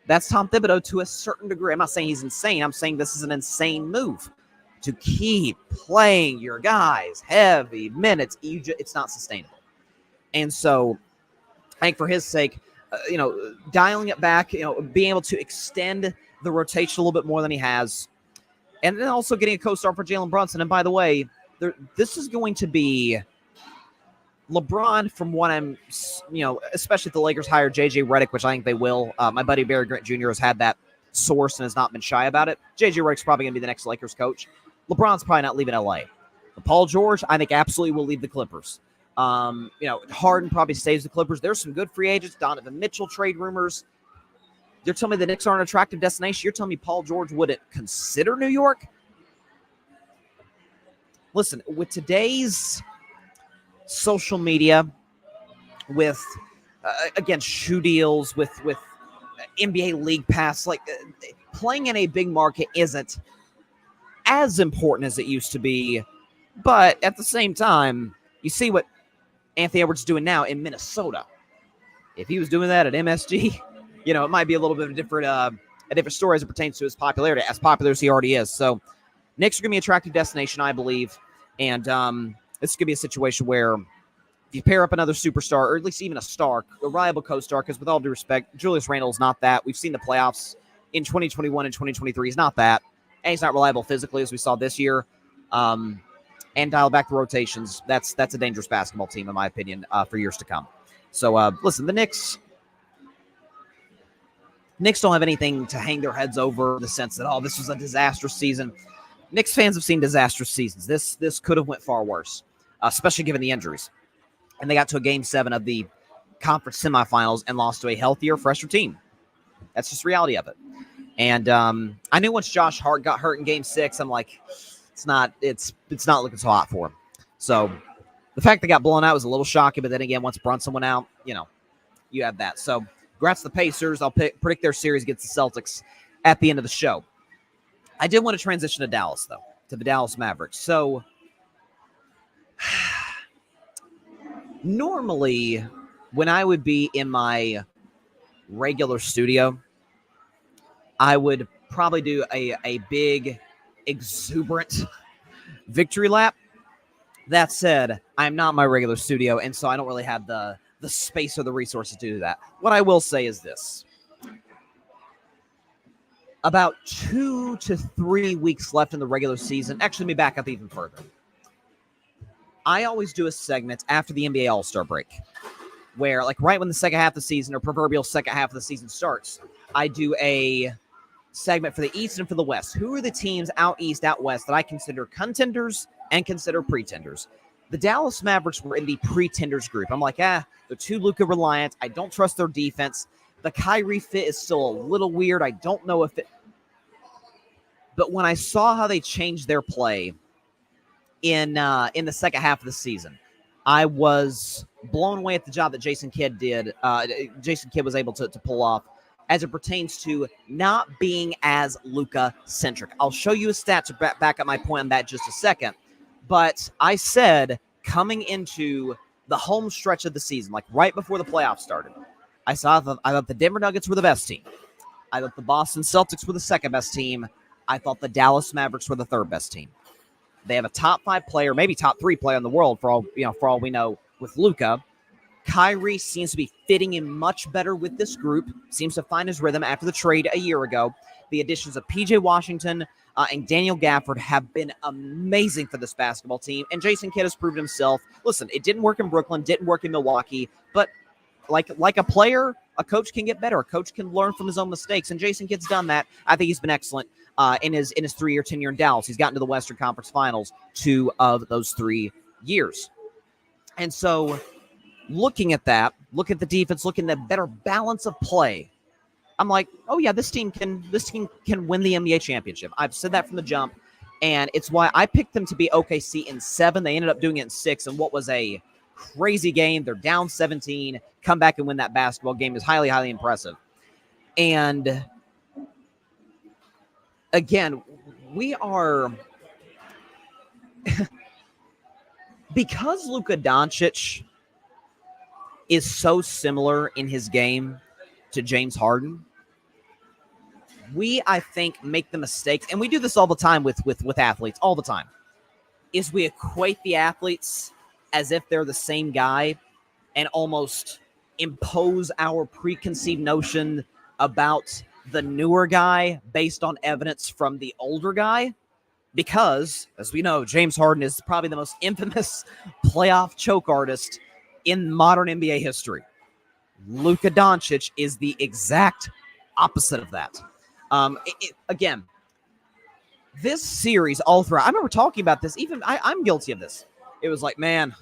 That's Tom Thibodeau to a certain degree. I'm not saying he's insane. I'm saying this is an insane move to keep playing your guys heavy minutes. It's not sustainable. And so I think for his sake, dialing it back, being able to extend the rotation a little bit more than he has, and then also getting a co-star for Jalen Brunson. And by the way, this is going to be LeBron, from what I'm, especially if the Lakers hire J.J. Redick, which I think they will. My buddy Barry Grant Jr. has had that source and has not been shy about it. J.J. Redick's probably going to be the next Lakers coach. LeBron's probably not leaving L.A. Paul George, I think, absolutely will leave the Clippers. Harden probably stays the Clippers. There's some good free agents. Donovan Mitchell trade rumors. You're telling me the Knicks aren't an attractive destination? You're telling me Paul George wouldn't consider New York? Listen, with today's social media, with, again, shoe deals, with NBA League Pass, playing in a big market isn't as important as it used to be. But at the same time, you see what Anthony Edwards is doing now in Minnesota. If he was doing that at MSG, it might be a little bit of a different story as it pertains to his popularity, as popular as he already is. So Knicks are going to be an attractive destination, I believe. And this is going to be a situation where if you pair up another superstar, or at least even a reliable co-star, because with all due respect, Julius Randle's not that. We've seen the playoffs in 2021 and 2023. He's not that. And he's not reliable physically, as we saw this year. And dial back the rotations. That's a dangerous basketball team, in my opinion, for years to come. So, listen, the Knicks don't have anything to hang their heads over in the sense that, this was a disastrous season. Knicks fans have seen disastrous seasons. This could have went far worse, especially given the injuries. And they got to a Game 7 of the conference semifinals and lost to a healthier, fresher team. That's just the reality of it. And I knew once Josh Hart got hurt in Game 6, I'm like, it's not looking so hot for him. So the fact they got blown out was a little shocking, but then again, once Brunson went out, you have that. So congrats to the Pacers. I'll predict their series against the Celtics at the end of the show. I did want to transition to Dallas, though, to the Dallas Mavericks. So normally when I would be in my regular studio, I would probably do a big, exuberant victory lap. That said, I'm not in my regular studio, and so I don't really have the space or the resources to do that. What I will say is this. About 2 to 3 weeks left in the regular season. Actually, let me back up even further. I always do a segment after the NBA All-Star break where, right when the second half of the season or proverbial second half of the season starts, I do a segment for the East and for the West. Who are the teams out East, out West that I consider contenders and consider pretenders? The Dallas Mavericks were in the pretenders group. I'm like, they're too Luka reliant. I don't trust their defense. The Kyrie fit is still a little weird. I don't know if it... But when I saw how they changed their play in the second half of the season, I was blown away at the job that Jason Kidd did. Jason Kidd was able to pull off as it pertains to not being as Luka-centric. I'll show you a stat to back up my point on that just a second. But I said coming into the home stretch of the season, right before the playoffs started, I thought the Denver Nuggets were the best team. I thought the Boston Celtics were the second best team. I thought the Dallas Mavericks were the third best team. They have a top 5 player, maybe top 3 player in the world for all we know with Luka. Kyrie seems to be fitting in much better with this group, seems to find his rhythm after the trade a year ago. The additions of PJ Washington and Daniel Gafford have been amazing for this basketball team, and Jason Kidd has proven himself. Listen, it didn't work in Brooklyn, didn't work in Milwaukee, but like a player, a coach can get better. A coach can learn from his own mistakes, and Jason Kidd's done that. I think he's been excellent in his 3-year tenure in Dallas. He's gotten to the Western Conference Finals 2 of those 3 years. And so looking at that, look at the defense, looking at the better balance of play, I'm like, oh yeah, this team can win the NBA championship. I've said that from the jump, and it's why I picked them to be OKC in 7. They ended up doing it in 6, and what was a crazy game. They're down 17, come back and win that basketball game is highly, highly impressive. And again, we are because Luka Doncic is so similar in his game to James Harden, we, I think, make the mistake, and we do this all the time with athletes, all the time, is we equate the athletes as if they're the same guy and almost impose our preconceived notion about the newer guy based on evidence from the older guy. Because, as we know, James Harden is probably the most infamous playoff choke artist in modern NBA history. Luka Doncic is the exact opposite of that. Again, this series all throughout, I remember talking about this, even I'm guilty of this. It was like, man,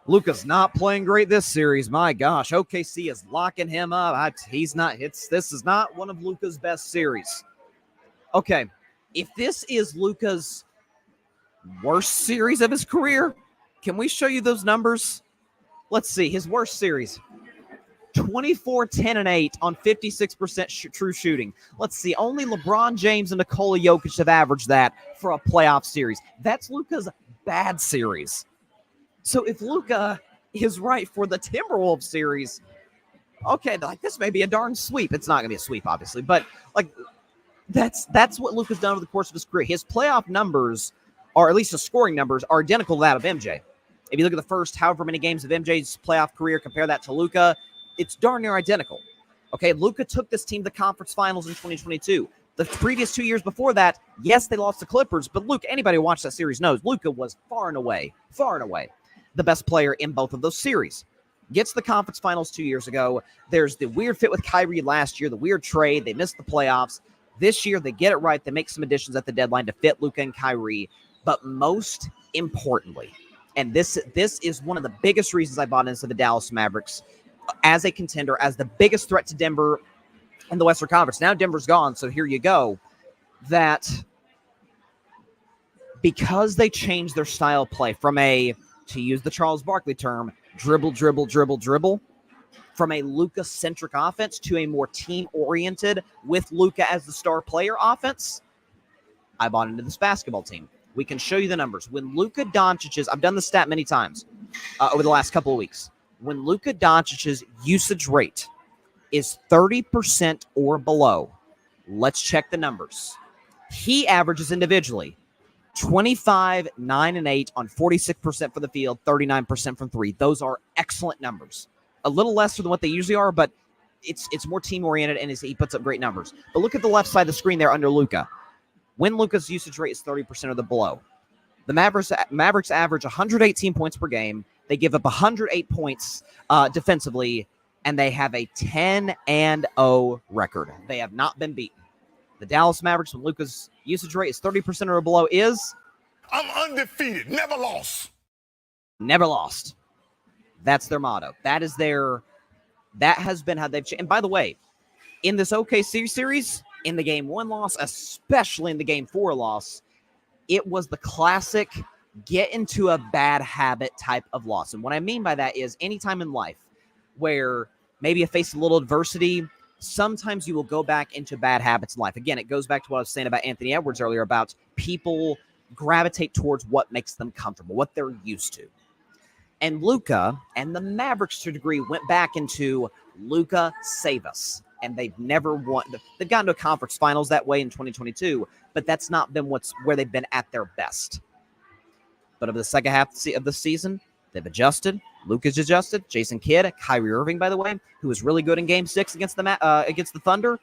Luka's not playing great this series. My gosh, OKC is locking him up. This is not one of Luka's best series. Okay, if this is Luka's worst series of his career, can we show you those numbers? Let's see. His worst series. 24, 10, and 8 on 56% true shooting. Let's see. Only LeBron James and Nikola Jokic have averaged that for a playoff series. That's Luka's bad series. So if Luka is right for the Timberwolves series, okay, like this may be a darn sweep. It's not going to be a sweep, obviously, but like that's what Luka's done over the course of his career. His playoff numbers, or at least his scoring numbers, are identical to that of MJ. If you look at the first however many games of MJ's playoff career, compare that to Luka, it's darn near identical. Okay, Luka took this team to the conference finals in 2022. The previous 2 years before that, yes, they lost the Clippers, but Luka, anybody who watched that series knows Luka was far and away the best player in both of those series. Gets the conference finals 2 years ago. There's the weird fit with Kyrie last year, the weird trade. They missed the playoffs. This year, they get it right. They make some additions at the deadline to fit Luka and Kyrie. But most importantly, and this is one of the biggest reasons I bought into the Dallas Mavericks as a contender, as the biggest threat to Denver in the Western Conference. Now Denver's gone, so here you go. That because they changed their style of play from to use the Charles Barkley term, dribble, from a Luka-centric offense to a more team-oriented, with Luka as the star player offense, I bought into this basketball team. We can show you the numbers. When Luka Doncic's, I've done the stat many times over the last couple of weeks. When Luka Doncic's usage rate is 30% or below, let's check the numbers. He averages individually 25, 9, and 8 on 46% from the field, 39% from three. Those are excellent numbers. A little lesser than what they usually are, but it's more team-oriented, and he puts up great numbers. But look at the left side of the screen there under Luka. When Luka's usage rate is 30% or below, the Mavericks average 118 points per game. They give up 108 points defensively, and they have a 10-0 record. They have not been beaten. The Dallas Mavericks, when Luka's usage rate is 30% or below, I'm undefeated, never lost. Never lost. That's their motto. That has been how they've changed. And by the way, in this OKC series, in the Game 1 loss, especially in the Game 4 loss, it was the classic get into a bad habit type of loss. And what I mean by that is anytime in life where maybe you face a little adversity, sometimes you will go back into bad habits in life. Again, it goes back to what I was saying about Anthony Edwards earlier about people gravitate towards what makes them comfortable, what they're used to. And Luka and the Mavericks, to a degree, went back into Luka, save us. And they've never won. They've gotten to a conference finals that way in 2022, but that's not been where they've been at their best. But over the second half of the season, they've adjusted. Luka's adjusted. Jason Kidd, Kyrie Irving, by the way, who was really good in Game 6 against the Thunder.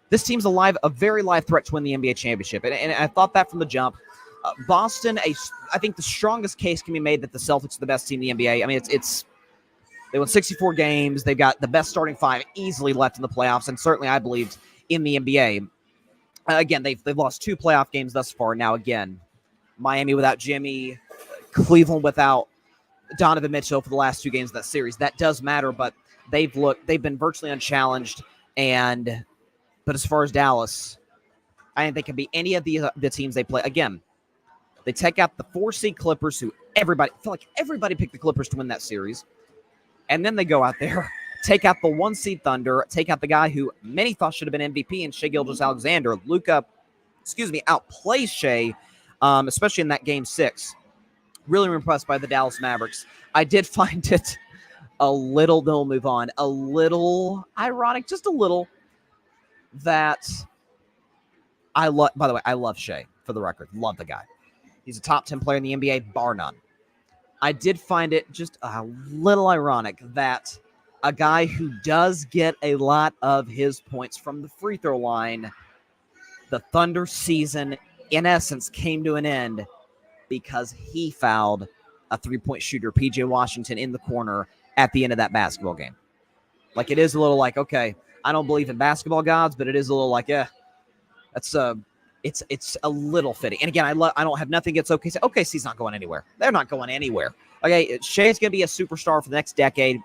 This team's a very live threat to win the NBA championship, and I thought that from the jump. Boston, I think the strongest case can be made that the Celtics are the best team in the NBA. I mean, they won 64 games. They've got the best starting five easily left in the playoffs, and certainly I believed in the NBA. Again, they've lost 2 playoff games thus far. Now, again, Miami without Jimmy, Cleveland without Donovan Mitchell for the last 2 games of that series. That does matter, but they've been virtually unchallenged. But as far as Dallas, I think they can be any of the teams they play. Again, they take out the 4-seed Clippers, who everybody picked the Clippers to win that series. And then they go out there, take out the 1-seed Thunder, take out the guy who many thought should have been MVP in Shai Gilgeous-Alexander. Luka, outplays Shai, especially in that Game 6. Really impressed by the Dallas Mavericks. I did find it a little ironic, just a little, that I love Shai, for the record. Love the guy. He's a top 10 player in the NBA, bar none. I did find it just a little ironic that a guy who does get a lot of his points from the free throw line, the Thunder season, in essence, came to an end because he fouled a 3-point shooter, P.J. Washington, in the corner at the end of that basketball game. Like, it is a little like, okay, I don't believe in basketball gods, but it is a little like, it's a little fitting. And again, I don't have nothing against OKC. OKC's not going anywhere. They're not going anywhere. Okay, Shea's going to be a superstar for the next decade.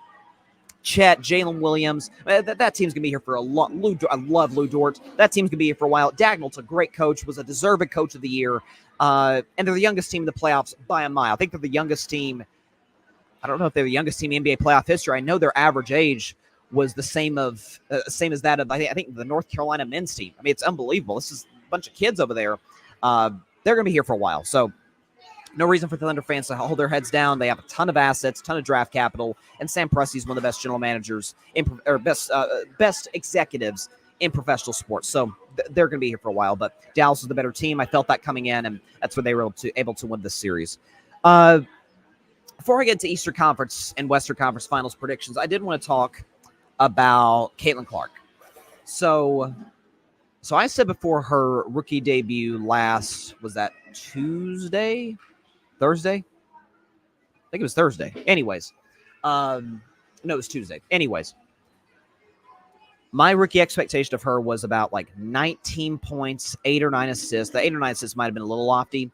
Chet, Jalen Williams, that team's going to be here for a lot. I love Lou Dort. That team's going to be here for a while. Dagnall's a great coach, was a deserving coach of the year. And they're the youngest team in the playoffs by a mile. I think they're the youngest team. I don't know if they're the youngest team in NBA playoff history. I know their average age was the same as that of, I think, the North Carolina men's team. I mean, it's unbelievable. This is a bunch of kids over there. They're going to be here for a while. So no reason for the Thunder fans to hold their heads down. They have a ton of assets, ton of draft capital, and Sam Presti's one of the best general managers or best executives in professional sports. So they're going to be here for a while. But Dallas is the better team. I felt that coming in, and that's when they were able to win this series. Before I get to Eastern Conference and Western Conference Finals predictions, I did want to talk about Caitlin Clark. So I said before her rookie debut was that Thursday? I think it was Thursday. Anyways. No, it was Tuesday. Anyways. My rookie expectation of her was about like 19 points, 8 or 9 assists. The 8 or 9 assists might have been a little lofty.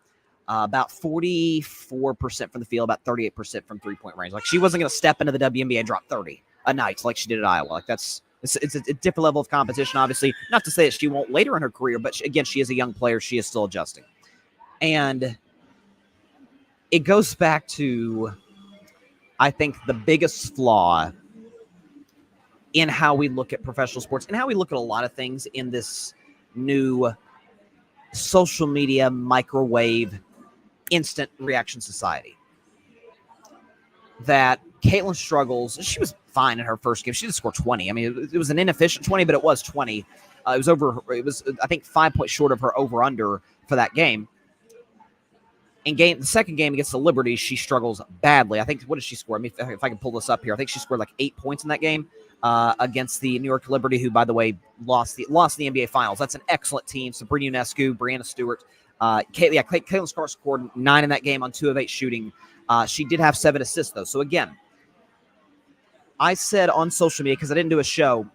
About 44% from the field, about 38% from three-point range. Like, she wasn't going to step into the WNBA and drop 30 a night like she did at Iowa. Like, it's a different level of competition, obviously. Not to say that she won't later in her career, but again, she is a young player. She is still adjusting. And it goes back to, I think, the biggest flaw in how we look at professional sports and how we look at a lot of things in this new social media, microwave, instant reaction society. That Caitlin struggles. She was fine in her first game. She didn't score 20. I mean, it was an inefficient 20, but it was 20. It was I think 5 points short of her over-under for that game. The second game against the Liberty, she struggles badly. I think, what did she score? I mean, if I can pull this up here, I think she scored like 8 points in that game against the New York Liberty, who, by the way, lost the NBA Finals. That's an excellent team. Sabrina Ionescu, Brianna Stewart. Caitlin Clark scored 9 in that game on 2 of 8 shooting. She did have 7 assists, though. So, again, I said on social media, because I didn't do a show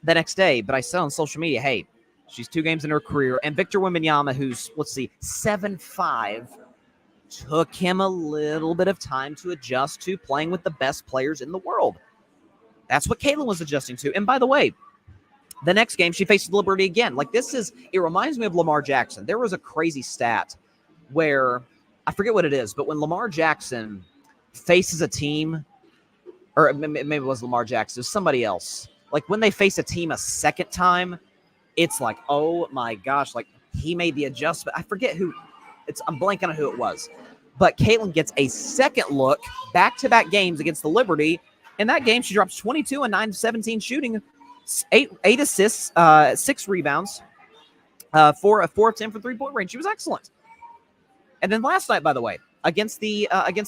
the next day, but I said on social media, hey, she's 2 games in her career. And Victor Wembanyama, who's, 7'5", took him a little bit of time to adjust to playing with the best players in the world. That's what Caitlin was adjusting to. And by the way, the next game, she faced Liberty again. Like, it reminds me of Lamar Jackson. There was a crazy stat where, I forget what it is, but when Lamar Jackson faces a team, or maybe it was Lamar Jackson, it was somebody else. Like, when they face a team a second time, it's like, oh my gosh, like, he made the adjustment. I forget who. I'm blanking on who it was. But Caitlin gets a second look, back-to-back games against the Liberty. In that game, she drops 22 and 9 of 17 shooting, 8 assists, 6 rebounds, 4 of 10 from three-point range. She was excellent. And then last night, by the way, against the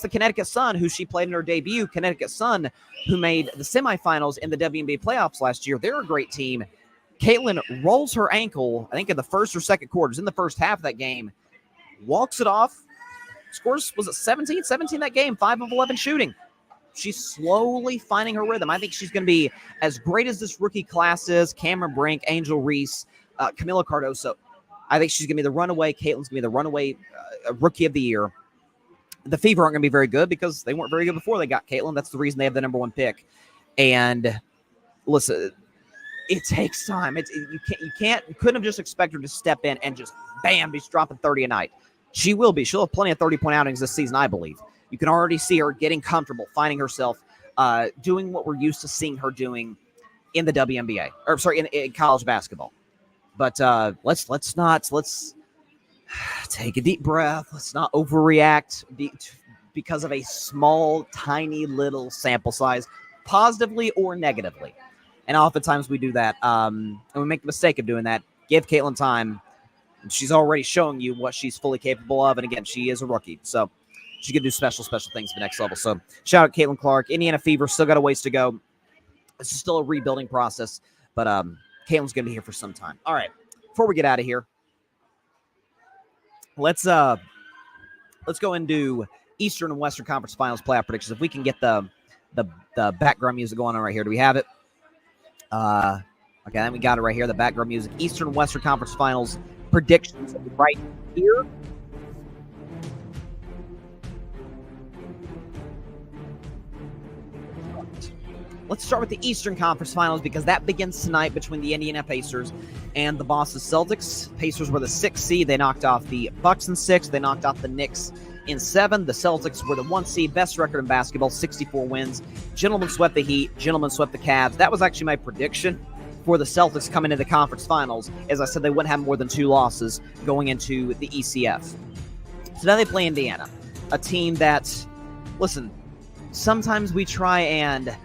Connecticut Sun, who she played in her debut, Connecticut Sun, who made the semifinals in the WNBA playoffs last year. They're a great team. Caitlin rolls her ankle, I think in the first or second quarters, in the first half of that game, walks it off, scores, was it 17 that game, 5 of 11 shooting. She's slowly finding her rhythm. I think she's going to be as great as this rookie class is. Cameron Brink, Angel Reese, Camila Cardoso. I think she's going to be the runaway. Caitlin's going to be the runaway rookie of the year. The Fever aren't going to be very good because they weren't very good before they got Caitlin. That's the reason they have the number 1 pick. And listen, it takes time. You couldn't have just expected her to step in and just bam, be dropping 30 a night. She will be. She'll have plenty of 30-point outings this season, I believe. You can already see her getting comfortable, finding herself, doing what we're used to seeing her doing in the WNBA, or sorry, in college basketball. But let's take a deep breath. Let's not overreact because of a small, tiny little sample size, positively or negatively. And oftentimes we do that, and we make the mistake of doing that. Give Caitlin time. She's already showing you what she's fully capable of. And again, she is a rookie. So she can do special things at the next level. So shout out Caitlin Clark. Indiana Fever still got a ways to go. This is still a rebuilding process. But Caitlin's going to be here for some time. All right. Before we get out of here, let's go into Eastern and Western Conference Finals playoff predictions. If we can get the background music going on right here. Do we have it? Okay, then we got it right here. The background music. Eastern and Western Conference Finals predictions right here. Let's start with the Eastern Conference Finals because that begins tonight between the Indiana Pacers and the Boston Celtics. Pacers were the 6th seed. They knocked off the Bucks in 6. They knocked off the Knicks in 7. The Celtics were the 1 seed, best record in basketball, 64 wins. Gentlemen swept the Heat. Gentlemen swept the Cavs. That was actually my prediction for the Celtics coming into the conference finals. As I said, they wouldn't have more than 2 losses going into the ECF. So now they play Indiana, a team that, listen, sometimes we try and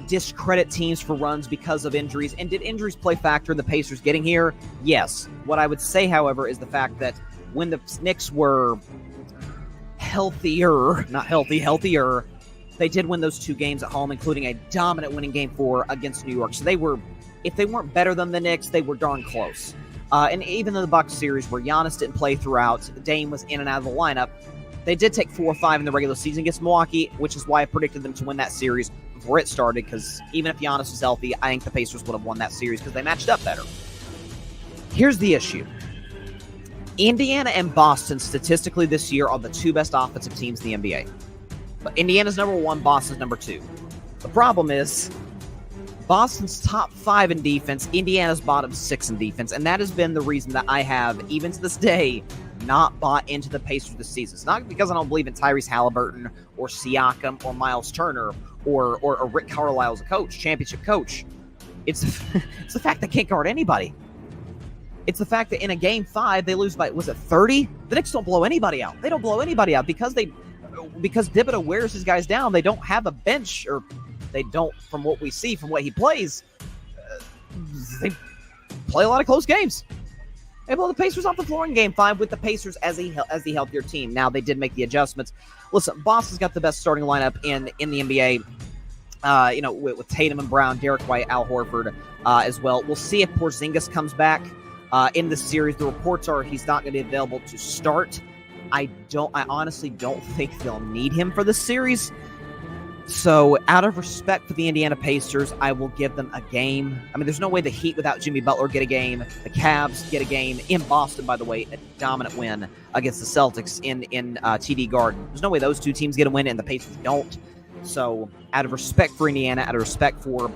discredit teams for runs because of injuries. And did injuries play factor in the Pacers getting here? Yes. What I would say, however, is the fact that when the Knicks were healthier, they did win those 2 games at home, including a dominant winning Game 4 against New York. So they were, if they weren't better than the Knicks, they were darn close. And even in the Bucks series, where Giannis didn't play throughout, Dame was in and out of the lineup, they did take 4 or 5 in the regular season against Milwaukee, which is why I predicted them to win that series before it started, because even if Giannis was healthy, I think the Pacers would have won that series because they matched up better. Here's the issue. Indiana and Boston statistically this year are the 2 best offensive teams in the NBA. But Indiana's number 1, Boston's number 2. The problem is Boston's top 5 in defense, Indiana's bottom 6 in defense, and that has been the reason that I have, even to this day, not bought into the Pacers this season. It's not because I don't believe in Tyrese Halliburton or Siakam or Miles Turner or Rick Carlisle as a coach, championship coach. It's the fact they can't guard anybody. It's the fact that in a Game 5, they lose by, was it 30? The Knicks don't blow anybody out. They don't blow anybody out because Thibodeau wears his guys down. They don't have a bench, or they don't, from what we see, from what he plays, they play a lot of close games. They blow the Pacers off the floor in Game 5 with the Pacers as the healthier team. Now, they did make the adjustments. Listen, Boston's got the best starting lineup in the NBA. With Tatum and Brown, Derek White, Al Horford as well. We'll see if Porzingis comes back in this series. The reports are he's not going to be available to start. I honestly don't think they'll need him for this series. So, out of respect for the Indiana Pacers, I will give them a game. I mean, there's no way the Heat without Jimmy Butler get a game. The Cavs get a game in Boston, by the way, a dominant win against the Celtics in TD Garden. There's no way those 2 teams get a win and the Pacers don't. So, out of respect for Indiana, out of respect for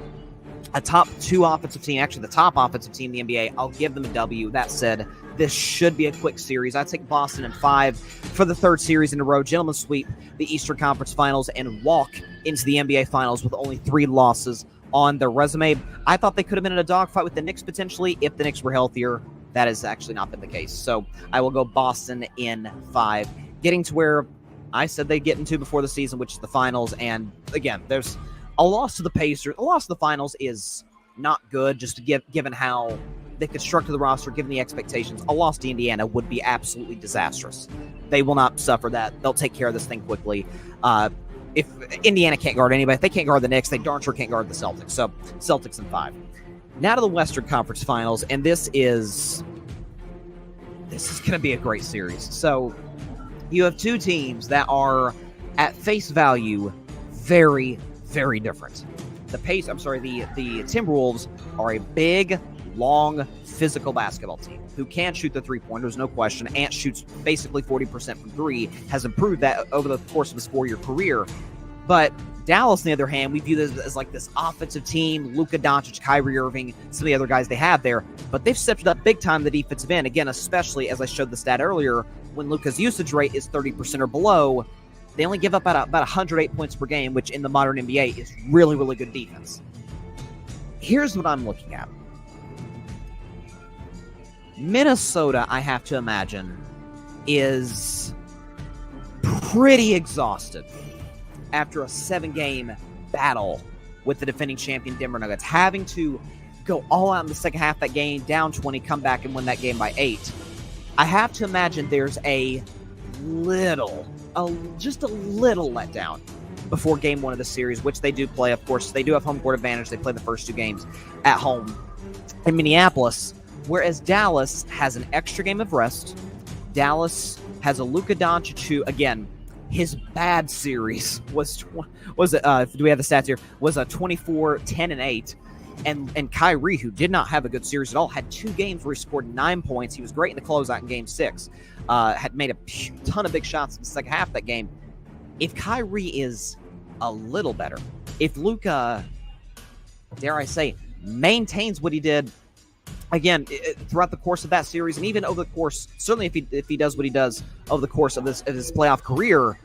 a top 2 offensive team, actually the top offensive team in the NBA, I'll give them a W. That said, this should be a quick series. I'd take Boston in 5 for the 3rd series in a row. Gentlemen sweep the Eastern Conference Finals and walk into the NBA Finals with only 3 losses on their resume. I thought they could have been in a dogfight with the Knicks potentially if the Knicks were healthier. That has actually not been the case. So I will go Boston in 5, getting to where I said they'd get into before the season, which is the finals. And again, there's a loss to the Pacers. A loss to the finals is not good, just given how they constructed the roster, given the expectations. A loss to Indiana would be absolutely disastrous. They will not suffer that. They'll take care of this thing quickly. If Indiana can't guard anybody, if they can't guard the Knicks, they darn sure can't guard the Celtics. So Celtics in 5. Now to the Western Conference Finals, and this is going to be a great series. So you have 2 teams that are at face value very, very different. The Timberwolves are a big, long, physical basketball team who can shoot the 3-pointers, no question. Ant shoots basically 40% from 3, has improved that over the course of his 4-year career. But Dallas, on the other hand, we view this as like this offensive team, Luka Doncic, Kyrie Irving, some of the other guys they have there, but they've stepped up big time in the defensive end. Again, especially as I showed the stat earlier, when Luka's usage rate is 30% or below, they only give up about 108 points per game, which in the modern NBA is really, really good defense. Here's what I'm looking at. Minnesota, I have to imagine, is pretty exhausted after a 7-game battle with the defending champion Denver Nuggets, having to go all out in the second half of that game, down 20, come back and win that game by 8. I have to imagine there's just a little letdown before Game 1 of the series, which they do play. Of course, they do have home court advantage. They play the first 2 games at home in Minneapolis, whereas Dallas has an extra game of rest. Dallas has a Luka Doncic who, again, his bad series was do we have the stats here? Was a 24, 10, and 8. And Kyrie, who did not have a good series at all, had 2 games where he scored 9 points. He was great in the closeout in Game 6. Had made a ton of big shots in the second half of that game. If Kyrie is a little better, if Luka, dare I say, maintains what he did again throughout the course of that series, and even over the course, certainly if he does what he does over the course of his playoff career,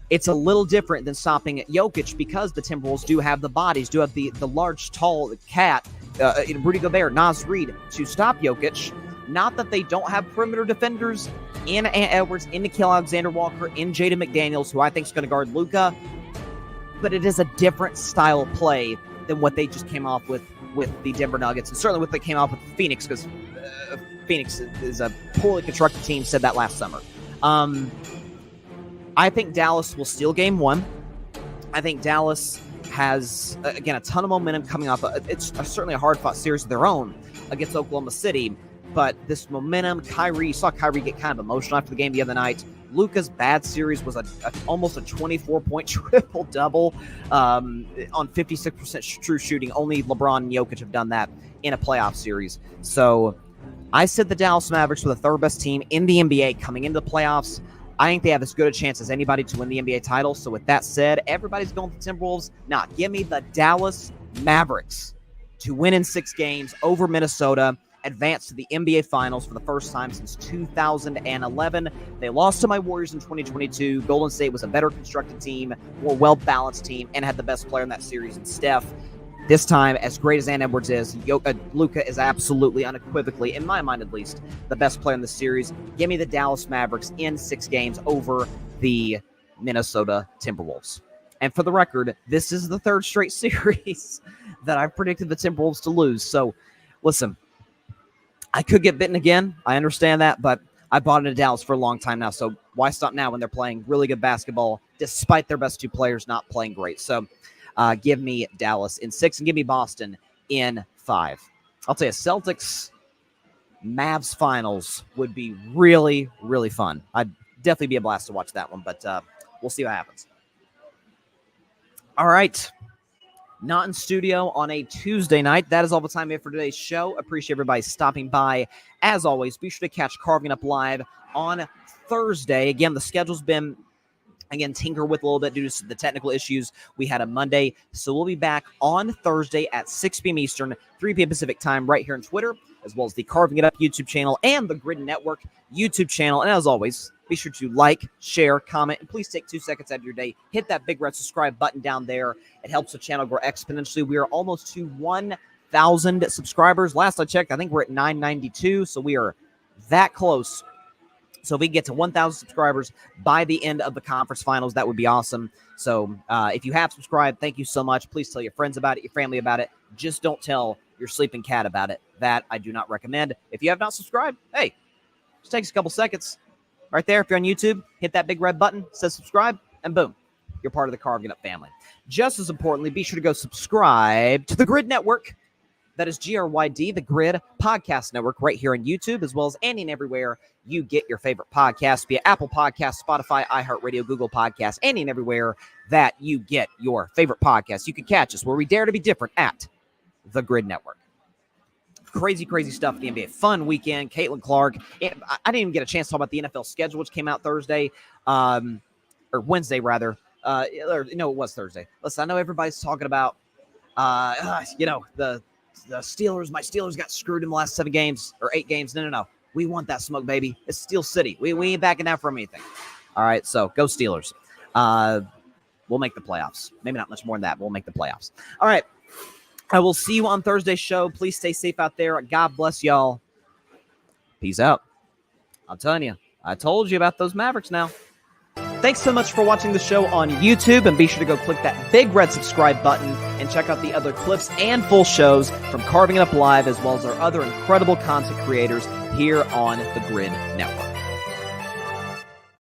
it's a little different than stopping Jokic, because the Timberwolves do have the bodies, do have the large, tall cat, Rudy Gobert, Naz Reid, to stop Jokic. Not that they don't have perimeter defenders in Ant Edwards, in Nickeil Alexander-Walker, in Jaden McDaniels, who I think is going to guard Luka, but it is a different style of play than what they just came off with the Denver Nuggets, and certainly what they came off with Phoenix, because Phoenix is a poorly constructed team, said that last summer. I think Dallas will steal Game 1. I think Dallas has, again, a ton of momentum coming off. It's certainly a hard-fought series of their own against Oklahoma City, but this momentum, Kyrie, you saw Kyrie get kind of emotional after the game the other night. Luka's bad series was almost a 24-point triple-double on 56% true shooting. Only LeBron and Jokic have done that in a playoff series. So I said the Dallas Mavericks were the third-best team in the NBA coming into the playoffs. I think they have as good a chance as anybody to win the NBA title. So with that said, everybody's going to the Timberwolves. Nah, give me the Dallas Mavericks to win in 6 games over Minnesota, advance to the NBA Finals for the first time since 2011. They lost to my Warriors in 2022. Golden State was a better constructed team, more well-balanced team, and had the best player in that series in Steph. This time, as great as Ant Edwards is, Luka is absolutely, unequivocally, in my mind at least, the best player in the series. Give me the Dallas Mavericks in 6 games over the Minnesota Timberwolves. And for the record, this is the 3rd straight series that I've predicted the Timberwolves to lose. So, listen, I could get bitten again. I understand that, but I bought into Dallas for a long time now. So why stop now when they're playing really good basketball, despite their best 2 players not playing great? So give me Dallas in 6 and give me Boston in 5. I'll tell you, Celtics Mavs finals would be really, really fun. I'd definitely be a blast to watch that one, but we'll see what happens. All right. Not in studio on a Tuesday night. That is all the time we have for today's show. Appreciate everybody stopping by. As always, be sure to catch Carving Up Live on Thursday. Again, the schedule's been, tinker with a little bit due to the technical issues we had on Monday. So we'll be back on Thursday at 6 p.m. Eastern, 3 p.m. Pacific time right here on Twitter, as well as the Carving It Up YouTube channel and the Grid Network YouTube channel. And as always, be sure to like, share, comment, and please take 2 seconds out of your day. Hit that big red subscribe button down there. It helps the channel grow exponentially. We are almost to 1,000 subscribers. Last I checked, I think we're at 992, so we are that close. So if we can get to 1,000 subscribers by the end of the conference finals, that would be awesome. So if you have subscribed, thank you so much. Please tell your friends about it, your family about it. Just don't tell your sleeping cat about it. That I do not recommend. If you have not subscribed, hey, just takes a couple seconds. Right there, if you're on YouTube, hit that big red button, says subscribe, and boom, you're part of the Carving Up family. Just as importantly, be sure to go subscribe to the Grid Network. That is GRYD, the Grid Podcast Network, right here on YouTube, as well as any and everywhere you get your favorite podcasts, via Apple Podcasts, Spotify, iHeartRadio, Google Podcasts, any and everywhere that you get your favorite podcasts. You can catch us where we dare to be different at the Grid Network. Crazy, crazy stuff in the NBA. Fun weekend. Caitlin Clark. I didn't even get a chance to talk about the NFL schedule, which came out Thursday, or Wednesday, rather. No, it was Thursday. Listen, I know everybody's talking about, the Steelers. My Steelers got screwed in the last 7 games or 8 games. No. We want that smoke, baby. It's Steel City. We ain't backing down from anything. All right, so go Steelers. We'll make the playoffs. Maybe not much more than that, but we'll make the playoffs. All right. I will see you on Thursday's show. Please stay safe out there. God bless y'all. Peace out. I'm telling you, I told you about those Mavericks now. Thanks so much for watching the show on YouTube, and be sure to go click that big red subscribe button and check out the other clips and full shows from Carving It Up Live, as well as our other incredible content creators here on the Grid Network.